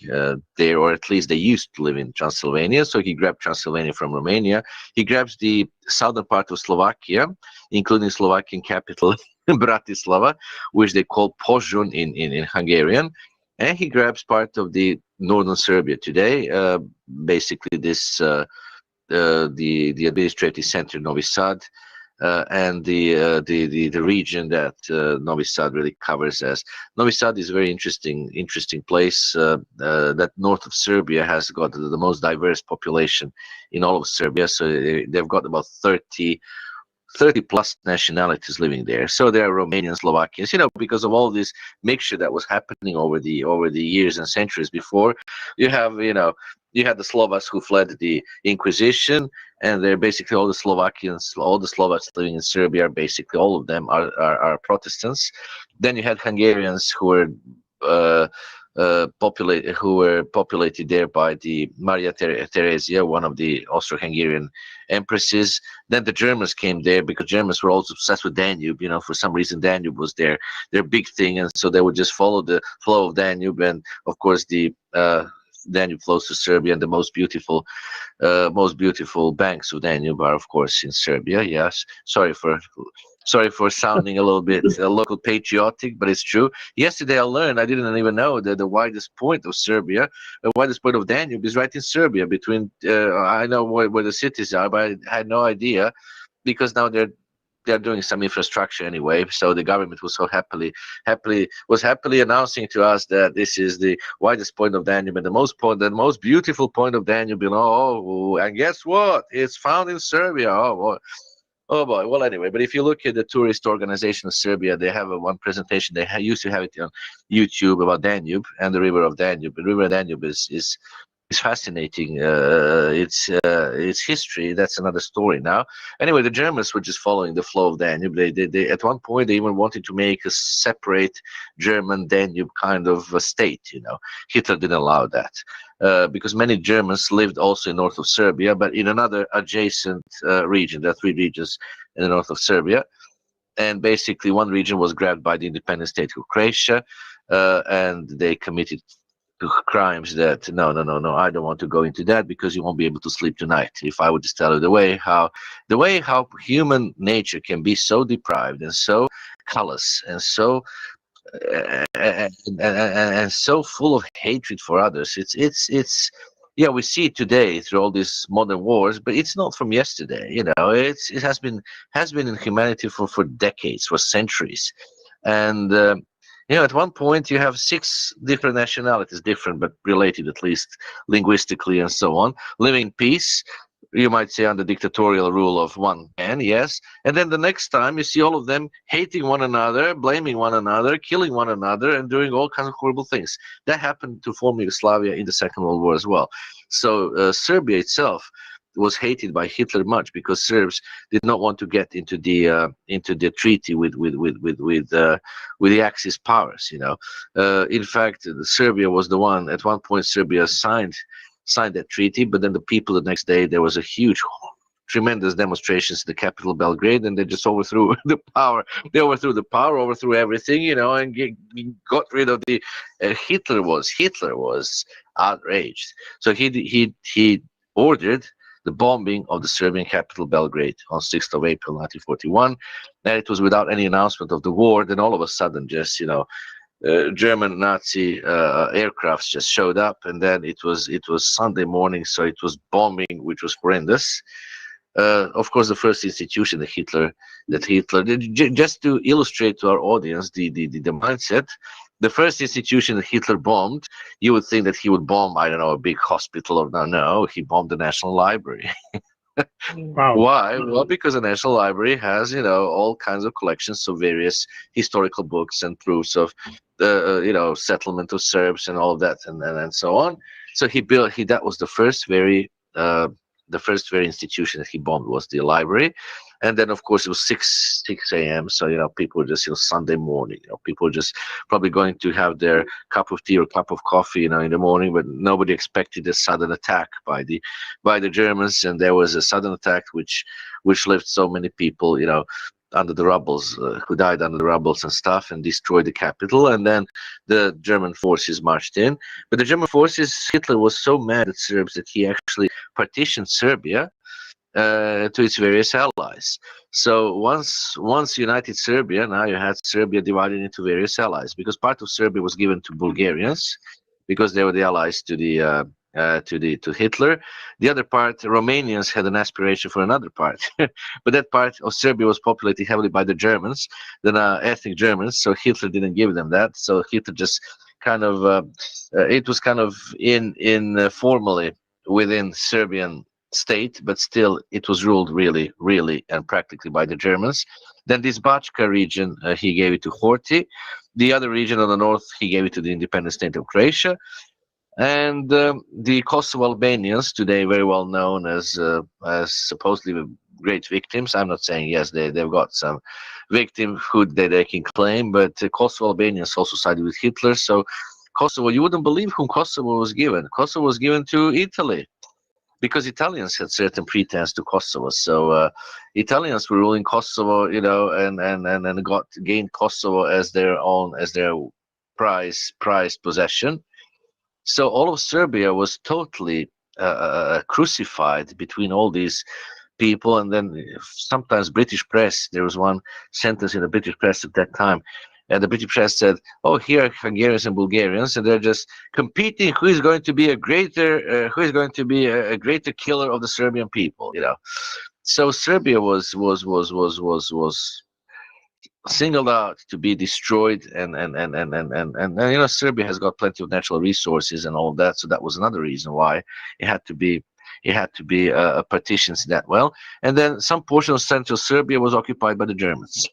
there, or at least they used to live in Transylvania. So he grabbed Transylvania from Romania. He grabs the southern part of Slovakia, including Slovakian capital Bratislava, which they call Pozsony in Hungarian. And he grabs part of the northern Serbia today, basically the administrative center Novi Sad, and the region that Novi Sad really covers. As Novi Sad is a very interesting place. That north of Serbia has got the most diverse population in all of Serbia. So they've got about 30 plus nationalities living there. So there are Romanians, Slovakians, because of all this mixture that was happening over the years and centuries before. You have, you had the Slovaks who fled the Inquisition, and they're basically all the Slovakians, all the Slovaks living in Serbia, basically all of them are Protestants. Then you had Hungarians who were populated there by the Maria Theresia, one of the Austro-Hungarian empresses. Then the Germans came there because Germans were also obsessed with Danube. For some reason Danube was their big thing, and so they would just follow the flow of Danube. And of course the Danube flows to Serbia, and the most beautiful banks of Danube are, of course, in Serbia. Yes, sorry for sounding a little bit local patriotic, but it's true. Yesterday I learned, I didn't even know that the widest point of Serbia, the widest point of Danube is right in Serbia. Between I know where the cities are, but I had no idea, because now they're doing some infrastructure anyway. So the government was so happily announcing to us that this is the widest point of Danube and the most beautiful point of Danube. And guess what? It's found in Serbia. Oh boy. Well, anyway, but if you look at the tourist organization of Serbia, they have one presentation. They used to have it on YouTube about Danube and the river of Danube. The river of Danube is fascinating. Its history, that's another story now. Anyway, the Germans were just following the flow of Danube. They at one point they even wanted to make a separate German Danube kind of a state. Hitler didn't allow that. Because many Germans lived also in north of Serbia, but in another adjacent region. There are 3 regions in the north of Serbia, and basically one region was grabbed by the independent state of Croatia, and they committed crimes that no, I don't want to go into that, because you won't be able to sleep tonight. If I would just tell you the way how human nature can be so deprived and so callous and so and so full of hatred for others. It's we see it today through all these modern wars, but it's not from yesterday. It has been in humanity for decades, for centuries. And at one point you have 6 different nationalities, different but related at least linguistically and so on, living in peace. You might say under dictatorial rule of one man, yes. And then the next time you see all of them hating one another, blaming one another, killing one another, and doing all kinds of horrible things. That happened to former Yugoslavia in the Second World War as well. So Serbia itself was hated by Hitler much because Serbs did not want to get into the treaty with the Axis powers. In fact, Serbia was the one. At one point, Serbia signed that treaty, but then the people the next day, there was a huge, tremendous demonstrations in the capital Belgrade, and they just overthrew the power. They overthrew the power, overthrew everything, and got rid of the. Hitler was outraged, so he ordered the bombing of the Serbian capital Belgrade on 6th of April 1941, and it was without any announcement of the war. Then all of a sudden, just German Nazi aircrafts just showed up, and then it was Sunday morning, so it was bombing, which was horrendous. Of course, the first institution that Hitler did, just to illustrate to our audience the mindset. The first institution that Hitler bombed, you would think that he would bomb, I don't know, a big hospital or no, he bombed the National Library. Wow. Why? Well, because the National Library has, all kinds of collections of various historical books and proofs of the, settlement of Serbs and all of that, and so on. So that was the first very institution that he bombed, was the library. And then, of course, it was 6 a.m. So, people were just, Sunday morning, people were just probably going to have their cup of tea or cup of coffee, in the morning, but nobody expected a sudden attack by the Germans. And there was a sudden attack which left so many people, under the rubbles, who died under the rubbles and stuff, and destroyed the capital. And then the German forces marched in. But the German forces, Hitler was so mad at Serbs that he actually partitioned Serbia to its various allies. So once united Serbia, now you had Serbia divided into various allies, because part of Serbia was given to Bulgarians because they were the allies to Hitler. The other part, Romanians had an aspiration for another part, but that part of Serbia was populated heavily by the Germans, ethnic Germans. So Hitler didn't give them that. So Hitler just kind of it was kind of in formally within Serbian state, but still it was ruled really and practically by the Germans. Then this Bačka region, he gave it to Horthy. The other region on the north, he gave it to the independent state of Croatia. And the Kosovo Albanians, today very well known as supposedly great victims. I'm not saying yes, they've got some victimhood that they can claim, but Kosovo Albanians also sided with Hitler. So Kosovo, you wouldn't believe whom Kosovo was given. Kosovo was given to Italy, because Italians had certain pretense to Kosovo. So Italians were ruling Kosovo, and gained Kosovo as their prized possession. So all of Serbia was totally crucified between all these people. And then sometimes British press, there was one sentence in the British press at that time, and the British press said, "Oh, here are Hungarians and Bulgarians, and they're just competing who is going to be a greater killer of the Serbian people." So Serbia was singled out to be destroyed, and Serbia has got plenty of natural resources and all of that. So that was another reason why it had to be partitioned that well. And then some portion of central Serbia was occupied by the Germans.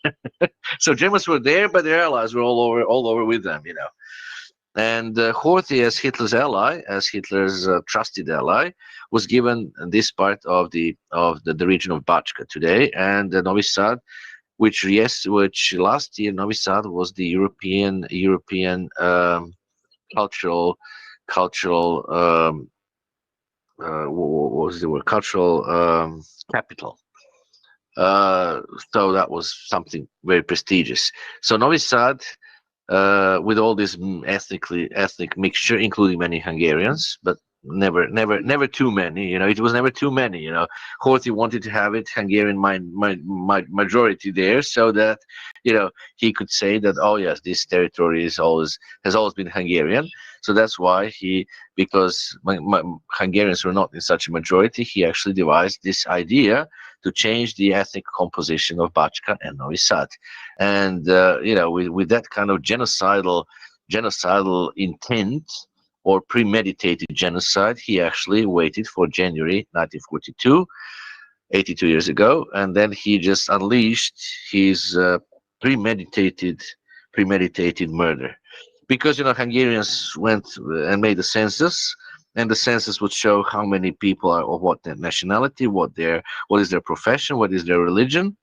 So Germans were there, but their allies were all over with them, And Horthy, as Hitler's ally, as Hitler's trusted ally, was given this part of the region of Bačka today, and Novi Sad, which last year Novi Sad was the European cultural what was the word? Cultural capital. So that was something very prestigious. So Novi Sad, with all this ethnic mixture, including many Hungarians, but never too many. It was never too many. Horthy wanted to have it Hungarian majority there, so that he could say that, oh yes, this territory has always been Hungarian. So that's why because Hungarians were not in such a majority, he actually devised this idea to change the ethnic composition of Bačka and Novi Sad. And with that kind of genocidal intent, or premeditated genocide, he actually waited for January 1942, 82 years ago, and then he just unleashed his premeditated murder. Because Hungarians went and made the census, and the census would show how many people are of what nationality, what is their profession, what is their religion.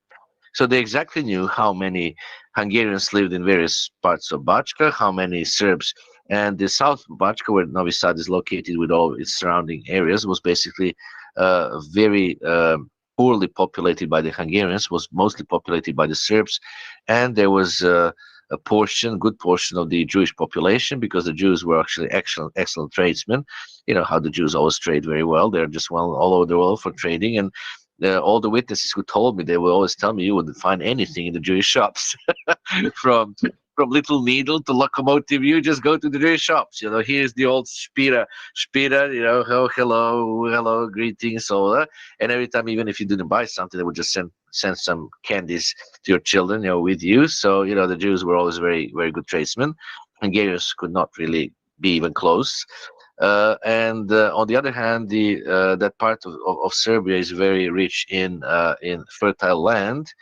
So they exactly knew how many Hungarians lived in various parts of Bačka, how many Serbs. And the south of Bačka, where Novi Sad is located with all its surrounding areas, was basically very poorly populated by the Hungarians, was mostly populated by the Serbs. And there was a good portion of the Jewish population, because the Jews were actually excellent tradesmen. How the Jews always trade very well. They're just all over the world for trading. And all the witnesses who told me, they will always tell me you wouldn't find anything in the Jewish shops. From little needle to locomotive, you just go to the Jewish shops. Here's the old spira, hello, greetings, all that. And every time, even if you didn't buy something, they would just send some candies to your children, with you. So, the Jews were always very, very good tradesmen. Hungarians could not really be even close. And on the other hand, that part of Serbia is very rich in fertile land,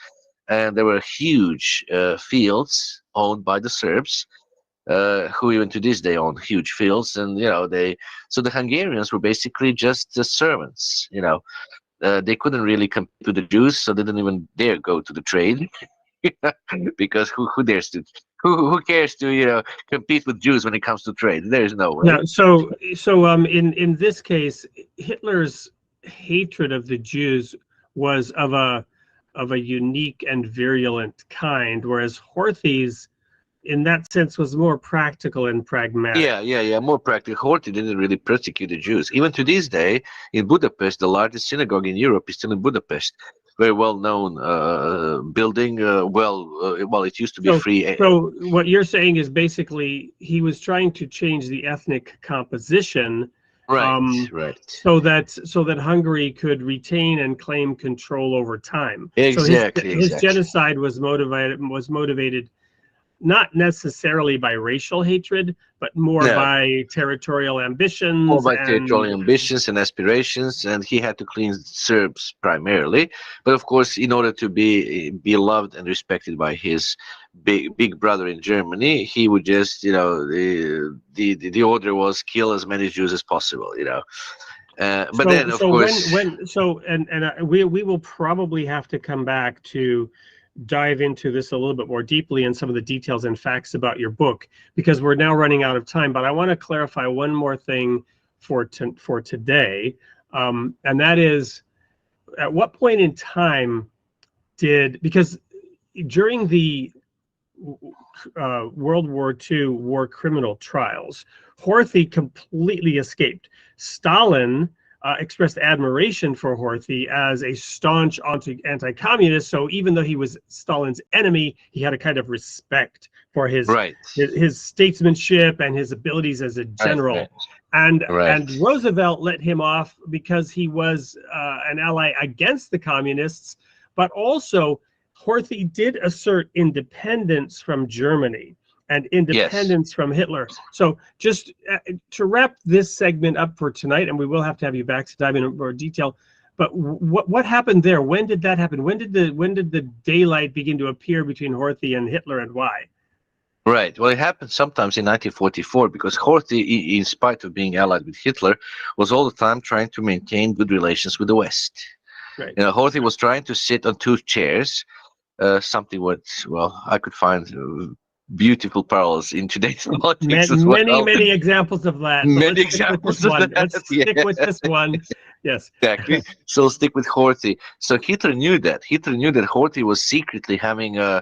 and there were huge fields owned by the Serbs, who even to this day own huge fields. And so the Hungarians were basically just the servants, They couldn't really compete with the Jews, so they didn't even dare go to the trade. Because who dares to who cares to compete with Jews when it comes to trade? There's no way. Yeah. In this case, Hitler's hatred of the Jews was of a unique and virulent kind, whereas Horthy's, in that sense, was more practical and pragmatic. Yeah, more practical. Horthy didn't really persecute the Jews. Even to this day, in Budapest, the largest synagogue in Europe is still in Budapest. Very well-known building. Well, it used to be free. So what you're saying is basically he was trying to change the ethnic composition, right. so that Hungary could retain and claim control over time. Exactly. So his genocide was motivated not necessarily by racial hatred, but more by territorial ambitions. More by territorial ambitions and aspirations, and he had to clean Serbs primarily. But of course, in order to be loved and respected by his big brother in Germany, he would just, the order was kill as many Jews as possible, But then, of course, we will probably have to come back to dive into this a little bit more deeply and some of the details and facts about your book, because we're now running out of time. But I want to clarify one more thing for today, and that is, at what point in time because during the World War II war criminal trials, Horthy completely escaped. Stalin expressed admiration for Horthy as a staunch anti-communist. So even though he was Stalin's enemy, he had a kind of respect for his statesmanship and his abilities as a general. Right. And Roosevelt let him off because he was an ally against the communists, but also Horthy did assert independence from Germany and independence from Hitler. So just to wrap this segment up for tonight, and we will have to have you back to dive into more detail, but what happened there? When did that happen? When did the daylight begin to appear between Horthy and Hitler, and why? Right. Well, it happened sometimes in 1944, because Horthy, in spite of being allied with Hitler, was all the time trying to maintain good relations with the West. Right. Horthy was trying to sit on two chairs, something what, I could find beautiful parallels in today's politics as well. Many examples of that. So many examples of that. Let's stick with this one. Yes. Exactly. So stick with Horthy. So Hitler knew that. Hitler knew that Horthy was secretly having a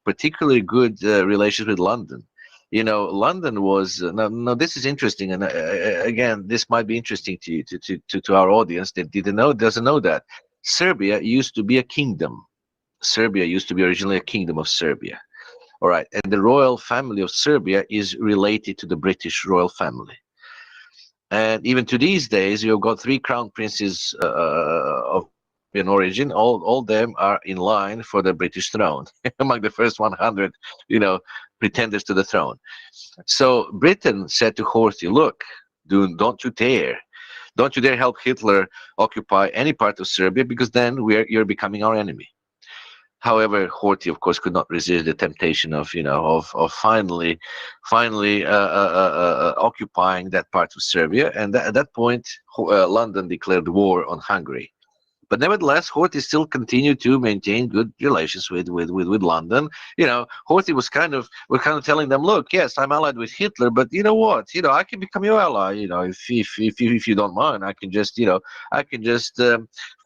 particularly good relations with London. London was now this is interesting, and again, this might be interesting to our audience that doesn't know that Serbia used to be a kingdom. Serbia used to be originally a kingdom of Serbia. All right, and the royal family of Serbia is related to the British royal family. And even to these days, you've got 3 crown princes of Serbian origin. All them are in line for the British throne, among the first 100, pretenders to the throne. So Britain said to Horthy, look, don't you dare help Hitler occupy any part of Serbia, because then you're becoming our enemy. However, Horthy, of course, could not resist the temptation of finally occupying that part of Serbia, and at that point, London declared war on Hungary. But nevertheless, Horthy still continued to maintain good relations with London. Horthy was kind of telling them, look, yes, I'm allied with Hitler, but you know what? I can become your ally. If you don't mind, I can just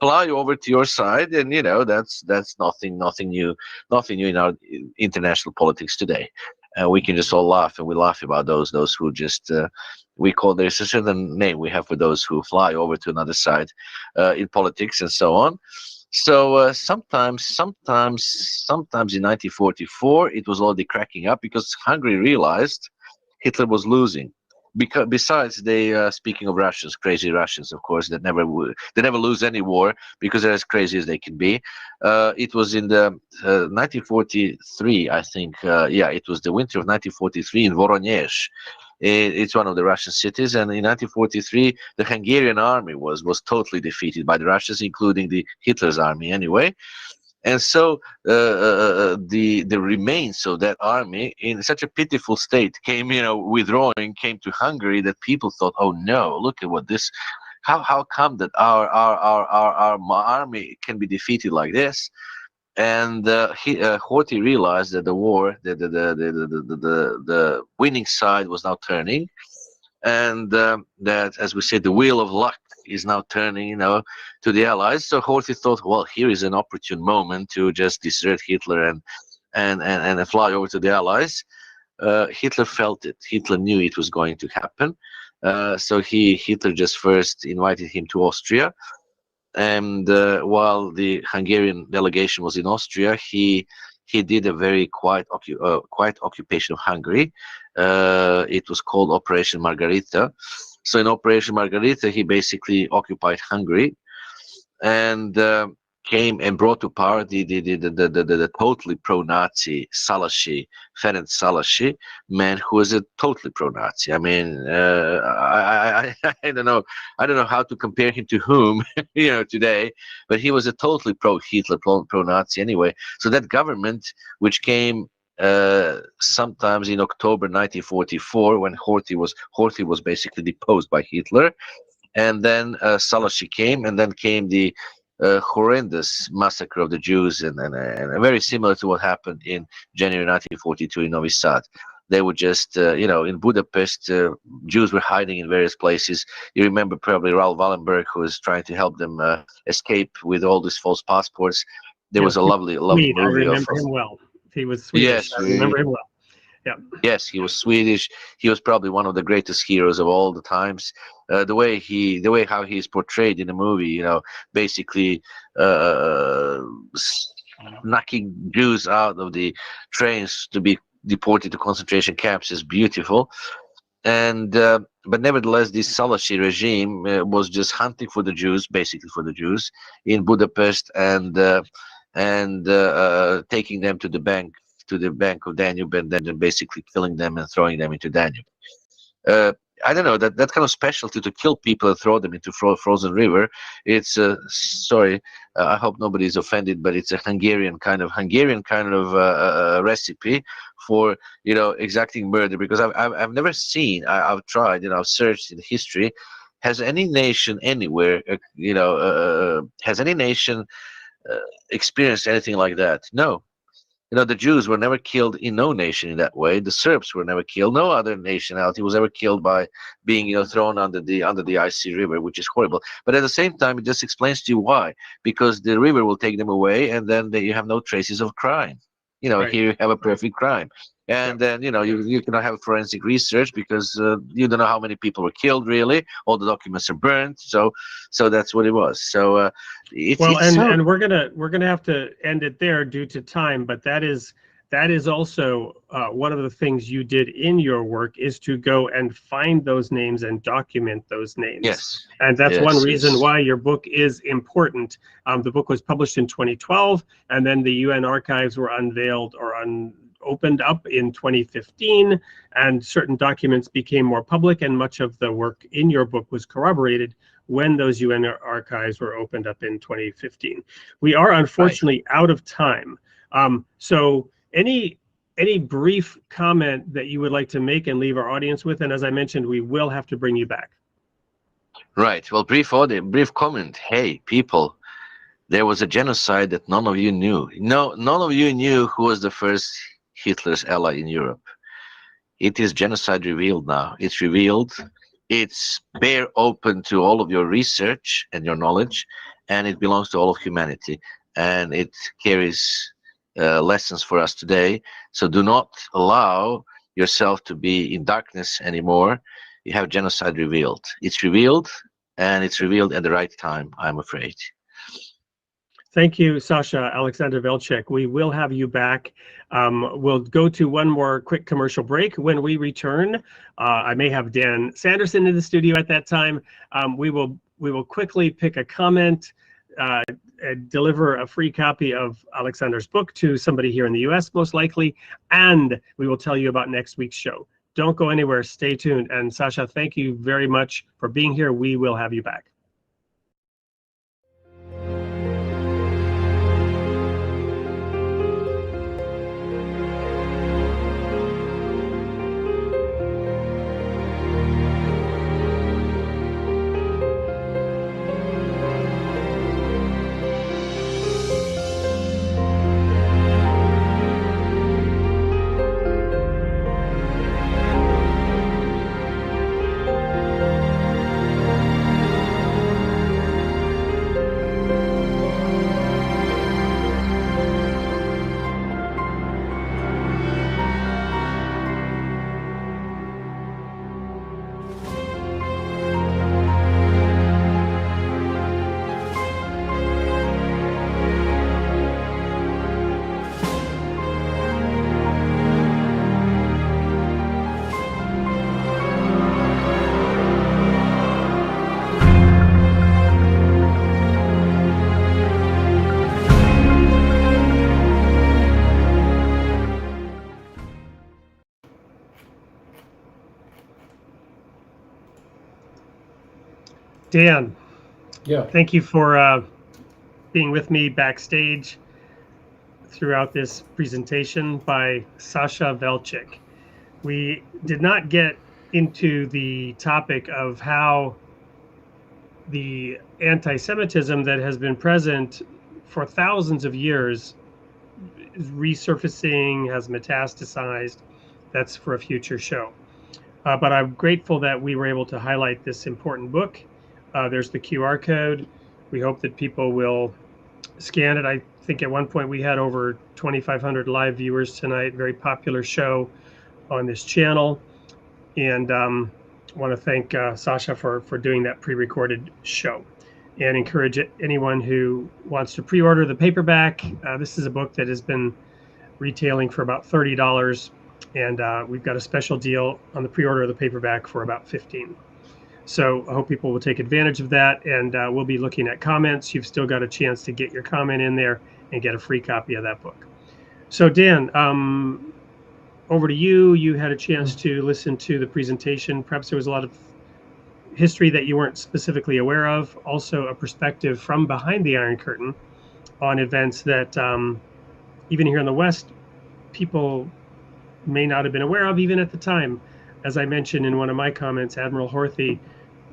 fly over to your side, and that's nothing new in our international politics today. We can just all laugh, and we laugh about those who just there's a certain name we have for those who fly over to another side in politics and so on. So sometimes in 1944 it was already cracking up, because Hungary realized Hitler was losing. Because besides, they speaking of Russians, crazy Russians, of course, they never lose any war because they're as crazy as they can be. It was in the 1943, I think. It was the winter of 1943 in Voronezh. It's one of the Russian cities, and in 1943, the Hungarian army was totally defeated by the Russians, including the Hitler's army anyway. And so the remains of that army, in such a pitiful state, came, withdrawing, came to Hungary, that people thought, oh no, look at what this how come that our army can be defeated like this? And Horthy realized that the war, the winning side was now turning, and that, as we said, the wheel of luck is now turning, to the Allies. So Horthy thought, well, here is an opportune moment to just desert Hitler and fly over to the Allies. Hitler felt it. Hitler knew it was going to happen. So Hitler just first invited him to Austria, and while the Hungarian delegation was in Austria, he did a very quiet occupation of Hungary. It was called Operation Margarita. So in Operation Margarita, he basically occupied Hungary, and came and brought to power the totally pro-Nazi Ferenc Szalasi, man who was a totally pro-Nazi. I mean, I don't know how to compare him to whom, today, but he was a totally pro-Hitler, pro-Nazi anyway. So that government, which came sometimes in October 1944, when Horthy was basically deposed by Hitler, and then Szalasi came, and then came the horrendous massacre of the Jews, and very similar to what happened in January 1942 in Novi Sad. They were just, in Budapest, Jews were hiding in various places. You remember probably Raoul Wallenberg, who was trying to help them escape with all these false passports. There was a lovely movie. I remember him well. He was Swedish. Yes, I remember him well. Yeah. Yes, he was Swedish. He was probably one of the greatest heroes of all the times. The way how he is portrayed in the movie, basically knocking Jews out of the trains to be deported to concentration camps is beautiful. And but nevertheless, this Szalasi regime was just hunting for the Jews, basically for the Jews in Budapest, and taking them to the bank of Danube, and then basically killing them and throwing them into Danube. I don't know, that kind of specialty to kill people and throw them into frozen river. It's sorry, I hope nobody is offended, but it's a Hungarian kind of recipe for exacting murder. Because I've never seen. I've tried, I've searched in history. Has any nation anywhere, has any nation experienced anything like that? No. The Jews were never killed in no nation in that way. The Serbs were never killed. No other nationality was ever killed by being, thrown under the icy river, which is horrible. But at the same time, it just explains to you why. Because the river will take them away, and then you have no traces of crime. Right. Here you have a perfect crime. And then, you cannot have forensic research because you don't know how many people were killed, really. All the documents are burnt. So that's what it was. So and we're gonna have to end it there due to time. But that is also one of the things you did in your work, is to go and find those names and document those names. Yes. And that's one reason why your book is important. The book was published in 2012, and then the UN archives were unveiled or opened up in 2015, and certain documents became more public, and much of the work in your book was corroborated when those UN archives were opened up in 2015. We are unfortunately out of time. So any brief comment that you would like to make and leave our audience with? And as I mentioned, we will have to bring you back. Right. Well, brief comment. Hey, people, there was a genocide that none of you knew. No, none of you knew who was the first Hitler's ally in Europe. It is Genocide Revealed now. It's revealed. It's bare open to all of your research and your knowledge, and it belongs to all of humanity. And it carries lessons for us today. So do not allow yourself to be in darkness anymore. You have Genocide Revealed. It's revealed, and it's revealed at the right time, I'm afraid. Thank you, Sasha Aleksandar Veljic. We will have you back. We'll go to one more quick commercial break. When we return, I may have Dan Sanderson in the studio at that time. We will quickly pick a comment, deliver a free copy of Aleksandar's book to somebody here in the US, most likely, and we will tell you about next week's show. Don't go anywhere. Stay tuned. And Sasha, thank you very much for being here. We will have you back. Dan, Yeah. thank you for being with me backstage throughout this presentation by Sasha Veljic. We did not get into the topic of how the anti-Semitism that has been present for thousands of years is resurfacing, has metastasized. That's for a future show. But I'm grateful that we were able to highlight this important book. There's the QR code. We hope that people will scan it. I think at one point we had over 2,500 live viewers tonight. Very popular show on this channel. And want to thank Sasha for doing that pre-recorded show, and encourage anyone who wants to pre-order the paperback. This is a book that has been retailing for about $30, and we've got a special deal on the pre-order of the paperback for about $15. So I hope people will take advantage of that, and we'll be looking at comments. You've still got a chance to get your comment in there and get a free copy of that book. So Dan, over to you. You had a chance to listen to the presentation. Perhaps there was a lot of history that you weren't specifically aware of. Also a perspective from behind the Iron Curtain on events that even here in the West, people may not have been aware of even at the time. As I mentioned in one of my comments, Admiral Horthy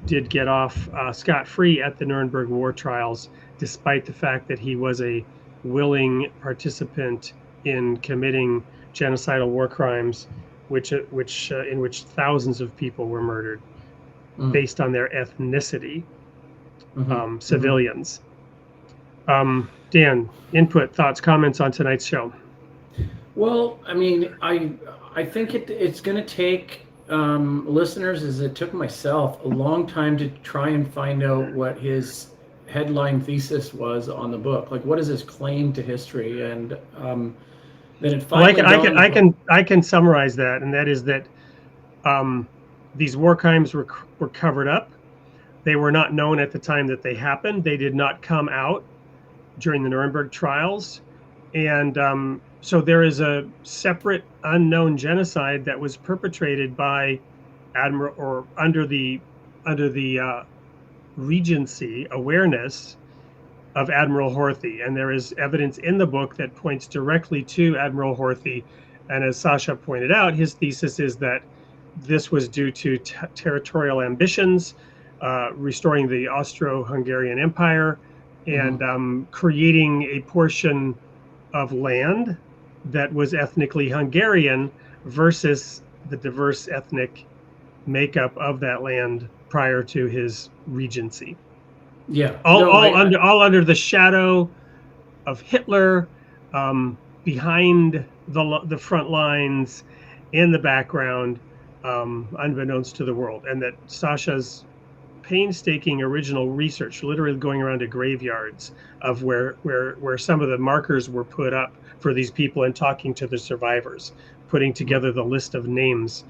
did get off scot-free at the Nuremberg war trials, despite the fact that he was a willing participant in committing genocidal war crimes, in which thousands of people were murdered based on their ethnicity, civilians. Dan, input, thoughts, comments on tonight's show? Well, I mean, I think it's going to take listeners, as it took myself, a long time to try and find out what his headline thesis was on the book. Like, what is his claim to history? And then it finally I can summarize that, and that is that these war crimes were covered up. They were not known at the time that they happened. They did not come out during the Nuremberg trials, and so there is a separate unknown genocide that was perpetrated by Admiral, or under the regency awareness of Admiral Horthy. And there is evidence in the book that points directly to Admiral Horthy. And as Sasha pointed out, his thesis is that this was due to territorial ambitions, restoring the Austro-Hungarian Empire, and creating a portion of land that was ethnically Hungarian versus the diverse ethnic makeup of that land prior to his regency. Yeah, all under the shadow of Hitler, behind the front lines, in the background, unbeknownst to the world. And that Sasha's painstaking original research, literally going around to graveyards of where some of the markers were put up for these people, and talking to the survivors, putting together the list of names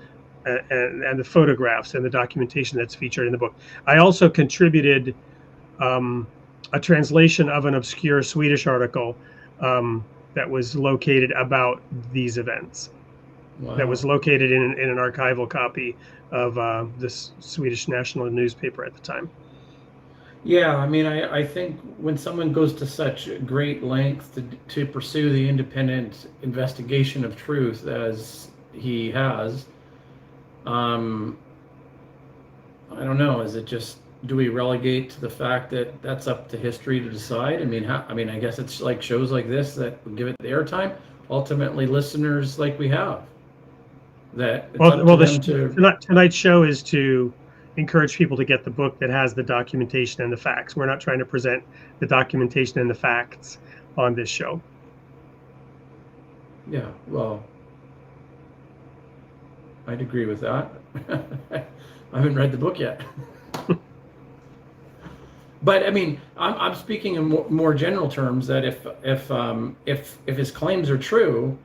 and the photographs and the documentation that's featured in the book. I also contributed a translation of an obscure Swedish article that was located about these events. Wow. That was located in an archival copy of this Swedish national newspaper at the time. Yeah, I mean, I think when someone goes to such great lengths to pursue the independent investigation of truth as he has, I don't know, is it just, do we relegate to the fact that that's up to history to decide? I mean, I guess it's like shows like this that give it the airtime. Ultimately, listeners like we have. Tonight's show is to encourage people to get the book that has the documentation and the facts. We're not trying to present the documentation and the facts on this show. Yeah, well, I'd agree with that. I haven't read the book yet. But I mean, I'm speaking in more general terms, that if his claims are true,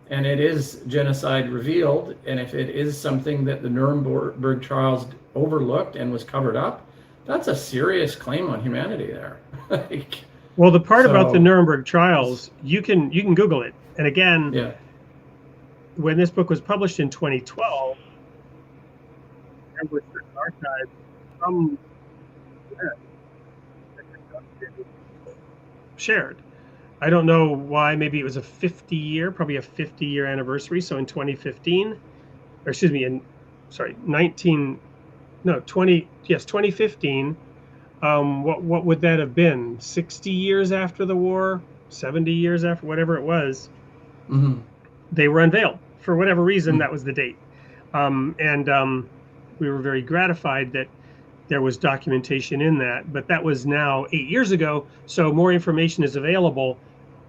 and it is genocide revealed, and if it is something that the Nuremberg trials overlooked and was covered up, that's a serious claim on humanity there. Well, the part about the Nuremberg trials, you can Google it. And again, yeah. When this book was published in 2012, there were certain archives from shared. I don't know why. Maybe it was probably a 50-year anniversary. So in 2015, or excuse me, in 2015. What would that have been? 60 years after the war, 70 years after, whatever it was. Mm-hmm. They were unveiled for whatever reason. Mm-hmm. That was the date, and we were very gratified that there was documentation in that. But that was now 8 years ago, so more information is available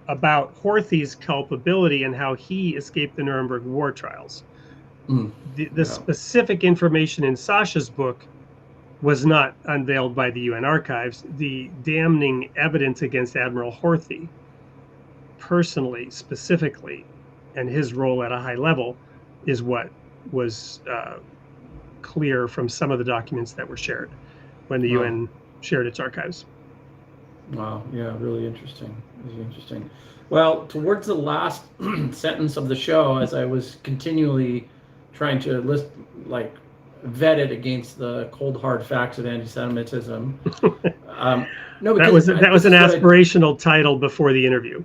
about Horthy's culpability and how he escaped the Nuremberg war trials. The specific information in Sasha's book was not unveiled by the UN archives. The damning evidence against Admiral Horthy, personally, specifically, and his role at a high level, is what was clear from some of the documents that were shared when the UN shared its archives. Wow, yeah, really interesting. Really interesting. Well, towards the last sentence of the show, as I was continually trying to vet it against the cold hard facts of anti-Semitism. No, that was an aspirational title before the interview.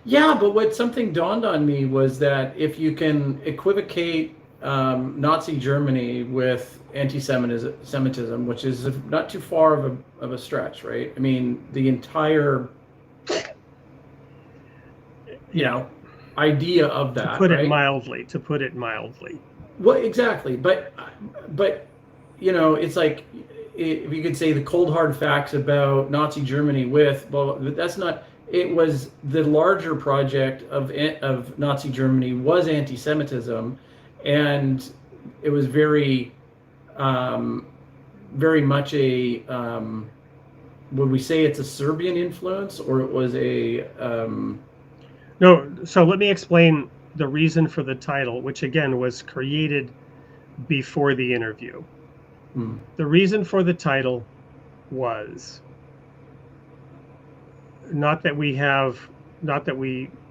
Yeah, but something dawned on me was that if you can equivocate Nazi Germany with anti-Semitism, which is not too far of a stretch, right? I mean, the entire idea of that. To put it mildly. Well, exactly, but it's like if you could say the cold hard facts about Nazi Germany with, well, that's not. It was the larger project of Nazi Germany was anti-Semitism, and it was very much a. Would we say it's a Serbian influence, or it was a? No. So let me explain the reason for the title, which again was created before the interview. The reason for the title was not that we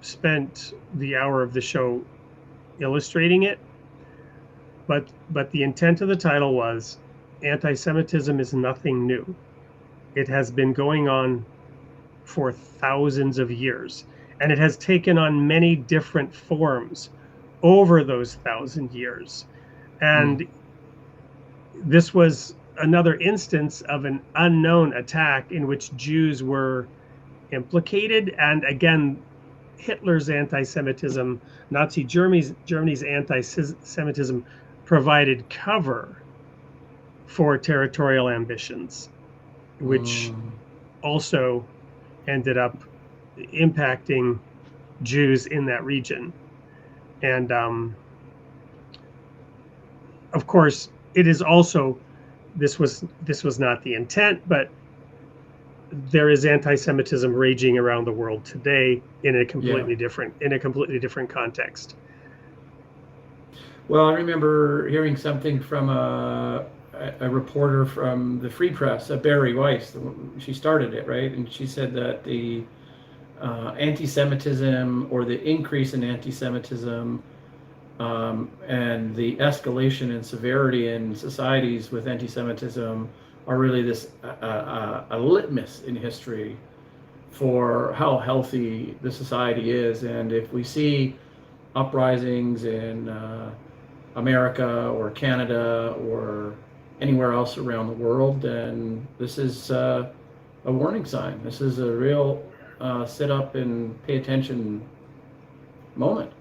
spent the hour of the show illustrating it, but the intent of the title was anti-Semitism is nothing new. It has been going on for thousands of years, and it has taken on many different forms over those 1,000 years. And this was another instance of an unknown attack in which Jews were implicated. And again, Hitler's anti-Semitism, Nazi Germany's anti-Semitism provided cover for territorial ambitions, which also ended up impacting Jews in that region. And of course, it is also, this was not the intent, but there is anti-Semitism raging around the world today in a completely different context. Well, I remember hearing something from a reporter from the Free Press, Barry Weiss. She started it, right? And she said that the anti-Semitism, or the increase in anti-Semitism, and the escalation and severity in societies with anti-Semitism are really this a litmus in history for how healthy the society is. And if we see uprisings in America or Canada or anywhere else around the world, then this is a warning sign. This is a real sit up and pay attention moment.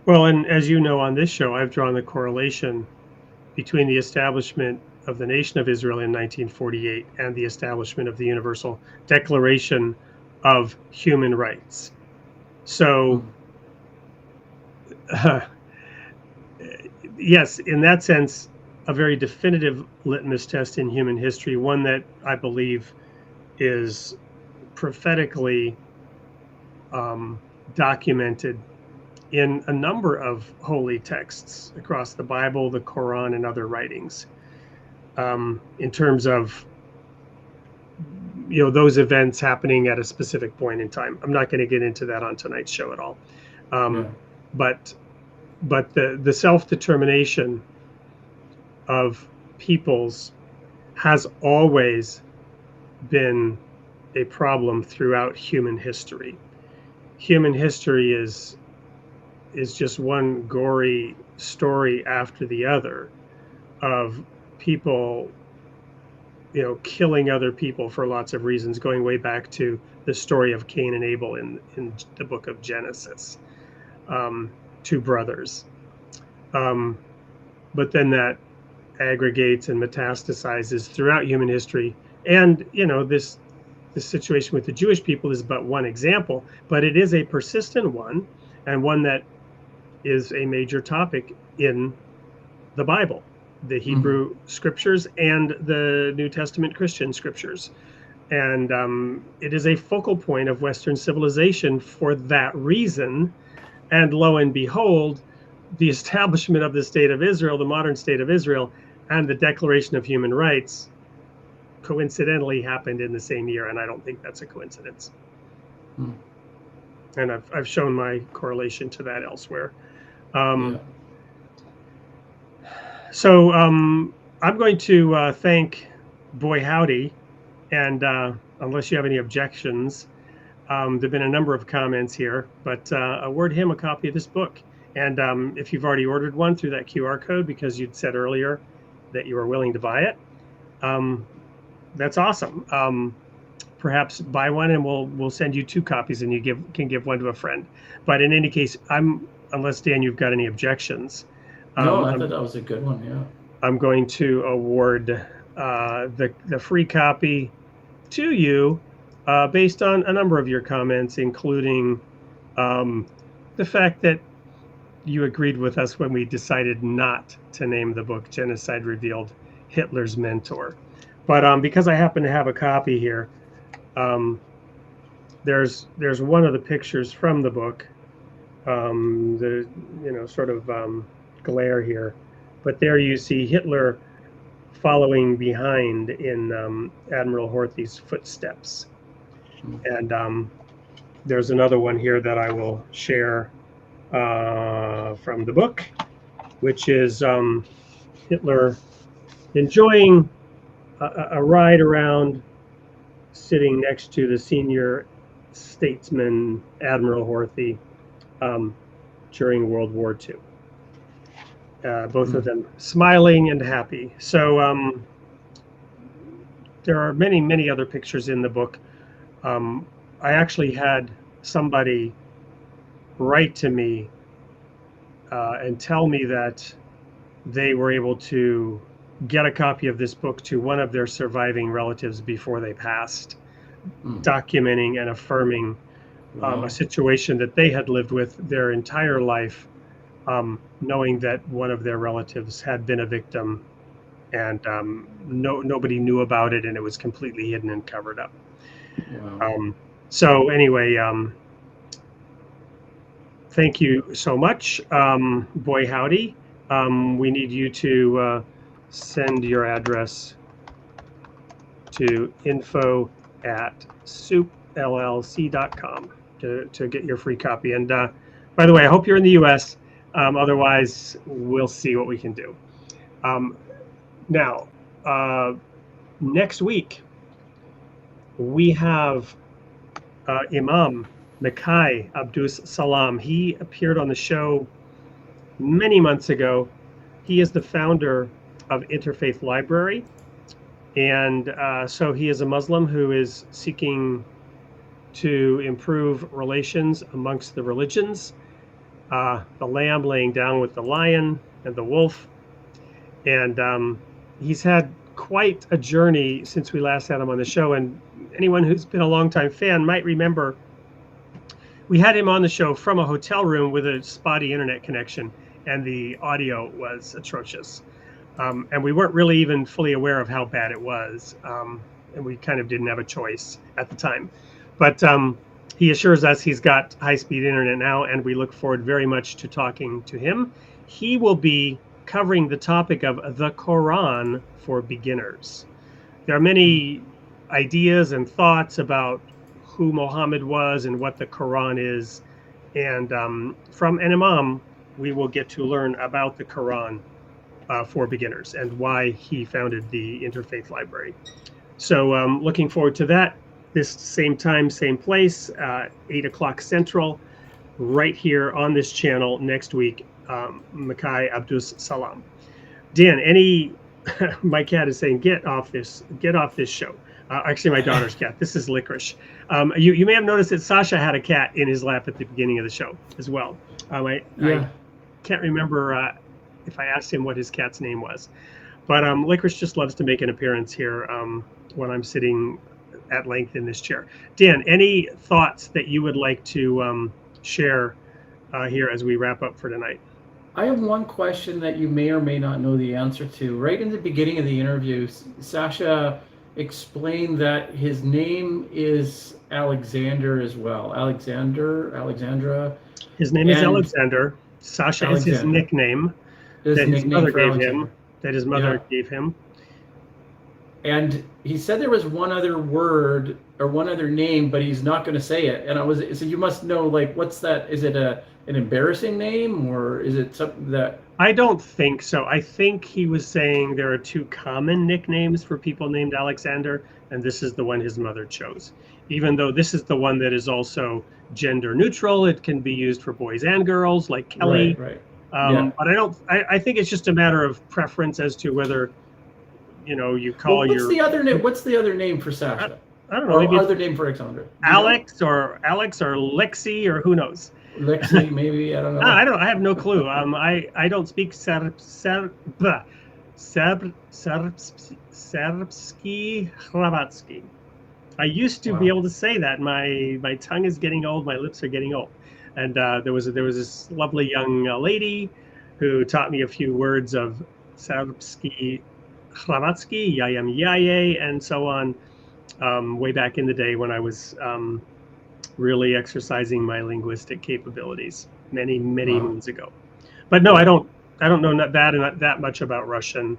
Well, and as you know, on this show, I've drawn the correlation between the establishment of the Nation of Israel in 1948 and the establishment of the Universal Declaration of Human Rights. So, yes, in that sense, a very definitive litmus test in human history, one that I believe is prophetically documented in a number of holy texts across the Bible, the Quran, and other writings, in terms of those events happening at a specific point in time. I'm not going to get into that on tonight's show at all. But the self-determination of peoples has always been a problem throughout human history. Human history is just one gory story after the other of people, killing other people for lots of reasons, going way back to the story of Cain and Abel in the book of Genesis, two brothers. But then that aggregates and metastasizes throughout human history. And, this situation with the Jewish people is but one example, but it is a persistent one, and one that is a major topic in the Bible, the Hebrew scriptures and the New Testament Christian scriptures. And it is a focal point of Western civilization for that reason. And lo and behold, the establishment of the state of Israel, the modern state of Israel, and the Declaration of Human Rights coincidentally happened in the same year. And I don't think that's a coincidence. And I've shown my correlation to that elsewhere. So I'm going to thank Boy Howdy, and unless you have any objections, there've been a number of comments here, but award him a copy of this book. And if you've already ordered one through that QR code, because you'd said earlier that you were willing to buy it, that's awesome. Perhaps buy one, and we'll send you 2 copies, and you can give one to a friend. But in any case, unless Dan, you've got any objections. No, I thought that was a good one. Yeah. I'm going to award the free copy to you based on a number of your comments, including the fact that you agreed with us when we decided not to name the book Genocide Revealed, Hitler's Mentor. But because I happen to have a copy here, there's one of the pictures from the book, the sort of glare here, but there you see Hitler following behind in Admiral Horthy's footsteps. And there's another one here that I will share from the book, which is Hitler enjoying a ride around, sitting next to the senior statesman Admiral Horthy during World War II. Both of them smiling and happy. So there are many, many other pictures in the book. I actually had somebody write to me and tell me that they were able to get a copy of this book to one of their surviving relatives before they passed, documenting and affirming a situation that they had lived with their entire life, knowing that one of their relatives had been a victim, and nobody knew about it, and it was completely hidden and covered up. Wow. So anyway, thank you so much, Boy Howdy. We need you to send your address to info@soupllc.com to get your free copy. And by the way, I hope you're in the US. Otherwise, we'll see what we can do. Now, next week, we have Imam Mikhail Abdus Salam. He appeared on the show many months ago. He is the founder of Interfaith Library. And so he is a Muslim who is seeking to improve relations amongst the religions. The lamb laying down with the lion and the wolf. And he's had quite a journey since we last had him on the show. And anyone who's been a longtime fan might remember we had him on the show from a hotel room with a spotty internet connection, and the audio was atrocious. And we weren't really even fully aware of how bad it was. And we kind of didn't have a choice at the time. But he assures us he's got high-speed internet now, and we look forward very much to talking to him. He will be covering the topic of the Quran for beginners. There are many ideas and thoughts about who Muhammad was and what the Quran is. And from an imam, we will get to learn about the Quran for beginners and why he founded the Interfaith Library. So looking forward to that. This same time, same place, 8 o'clock Central, right here on this channel next week. Makai Abdus Salam. Dan, my cat is saying, get off this show. Actually, my daughter's cat. This is Licorice. You may have noticed that Sasha had a cat in his lap at the beginning of the show as well. I can't remember if I asked him what his cat's name was. But Licorice just loves to make an appearance here when I'm sitting at length in this chair. Dan, any thoughts that you would like to share here as we wrap up for tonight? I have one question that you may or may not know the answer to. Right in the beginning of the interview, Sasha explained that his name is Alexander as well. Alexandra. His name is Alexander. Sasha is his nickname that his mother gave him. And he said there was one other word or one other name, but he's not going to say it. And so you must know, like, what's that? Is it an embarrassing name, or is it something that? I don't think so. I think he was saying there are two common nicknames for people named Alexander, and this is the one his mother chose. Even though this is the one that is also gender neutral, it can be used for boys and girls, like Kelly. Right. But I think it's just a matter of preference as to whether, you call what's the other name for Sasha? I don't know. Or maybe other name for Alexander? Alex or Lexi, or who knows? Lexi, maybe, I don't know. I have no clue. I don't speak Serbski Hrvatski. I used to be able to say that. My tongue is getting old. My lips are getting old. And there was this lovely young lady who taught me a few words of Serbski Hrvatski, Yayam Yaye, and so on, way back in the day when I was really exercising my linguistic capabilities many moons ago. But no, I don't know that much about Russian.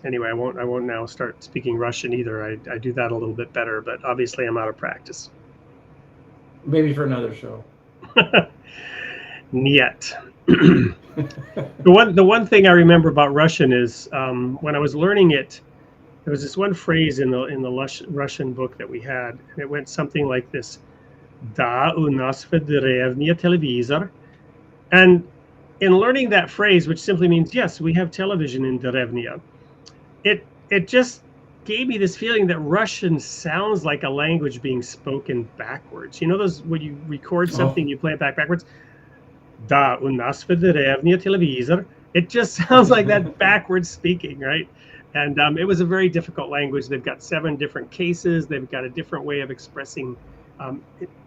Anyway, I won't now start speaking Russian either. I do that a little bit better, but obviously I'm out of practice. Maybe for another show. Niet. The one thing I remember about Russian is when I was learning it, there was this one phrase in the Russian book that we had, and it went something like this: "Da u nas v drevnje televizor." And in learning that phrase, which simply means yes, we have television in Drevnia, it just gave me this feeling that Russian sounds like a language being spoken backwards. You know those when you record something, you play it backwards. Da u nas v drevnje televizor. It just sounds like that backwards speaking, right? And it was a very difficult language. They've got 7 different cases. They've got a different way of expressing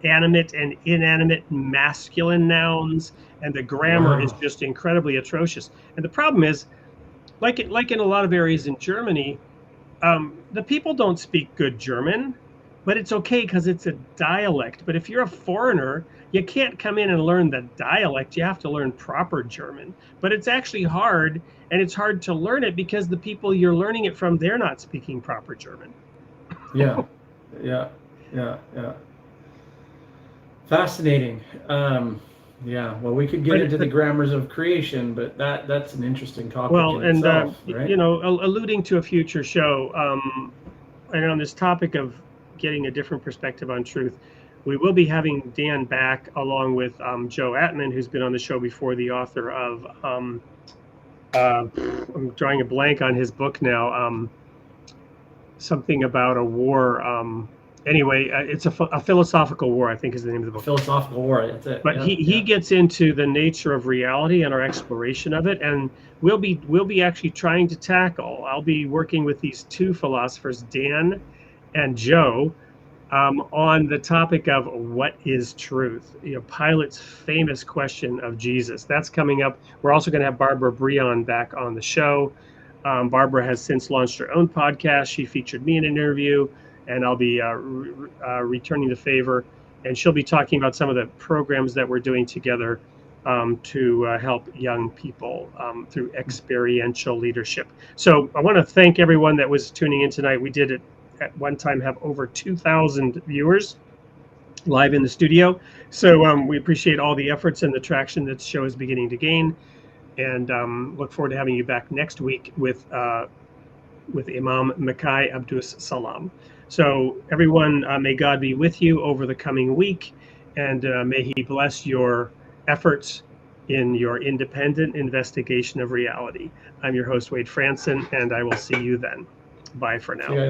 animate and inanimate masculine nouns, and the grammar is just incredibly atrocious. And the problem is, like in a lot of areas in Germany, the people don't speak good German, but it's okay because it's a dialect. But if you're a foreigner, you can't come in and learn the dialect. You have to learn proper German. But it's actually hard, and it's hard to learn it because the people you're learning it from, they're not speaking proper German. Yeah. Fascinating. Well, we could get into the grammars of creation, but that's an interesting topic. Well, in itself, right? Alluding to a future show, and on this topic of getting a different perspective on truth, we will be having Dan back along with Joe Attman, who's been on the show before, the author of, I'm drawing a blank on his book now, something about a war. Anyway, it's a philosophical war, I think is the name of the book. Philosophical war, that's it. But he gets into the nature of reality and our exploration of it, and we'll be actually trying to tackle. I'll be working with these 2 philosophers, Dan and Joe, on the topic of what is truth. Pilate's famous question of Jesus. That's coming up. We're also going to have Barbara Breon back on the show. Barbara has since launched her own podcast. She featured me in an interview, and I'll be returning the favor. And she'll be talking about some of the programs that we're doing together to help young people through experiential leadership. So I want to thank everyone that was tuning in tonight. We did at one time have over 2,000 viewers live in the studio. So we appreciate all the efforts and the traction that the show is beginning to gain. And look forward to having you back next week with with Imam Makai Abdus Salam. So everyone, may God be with you over the coming week, and may he bless your efforts in your independent investigation of reality. I'm your host, Wade Franson, and I will see you then. Bye for now.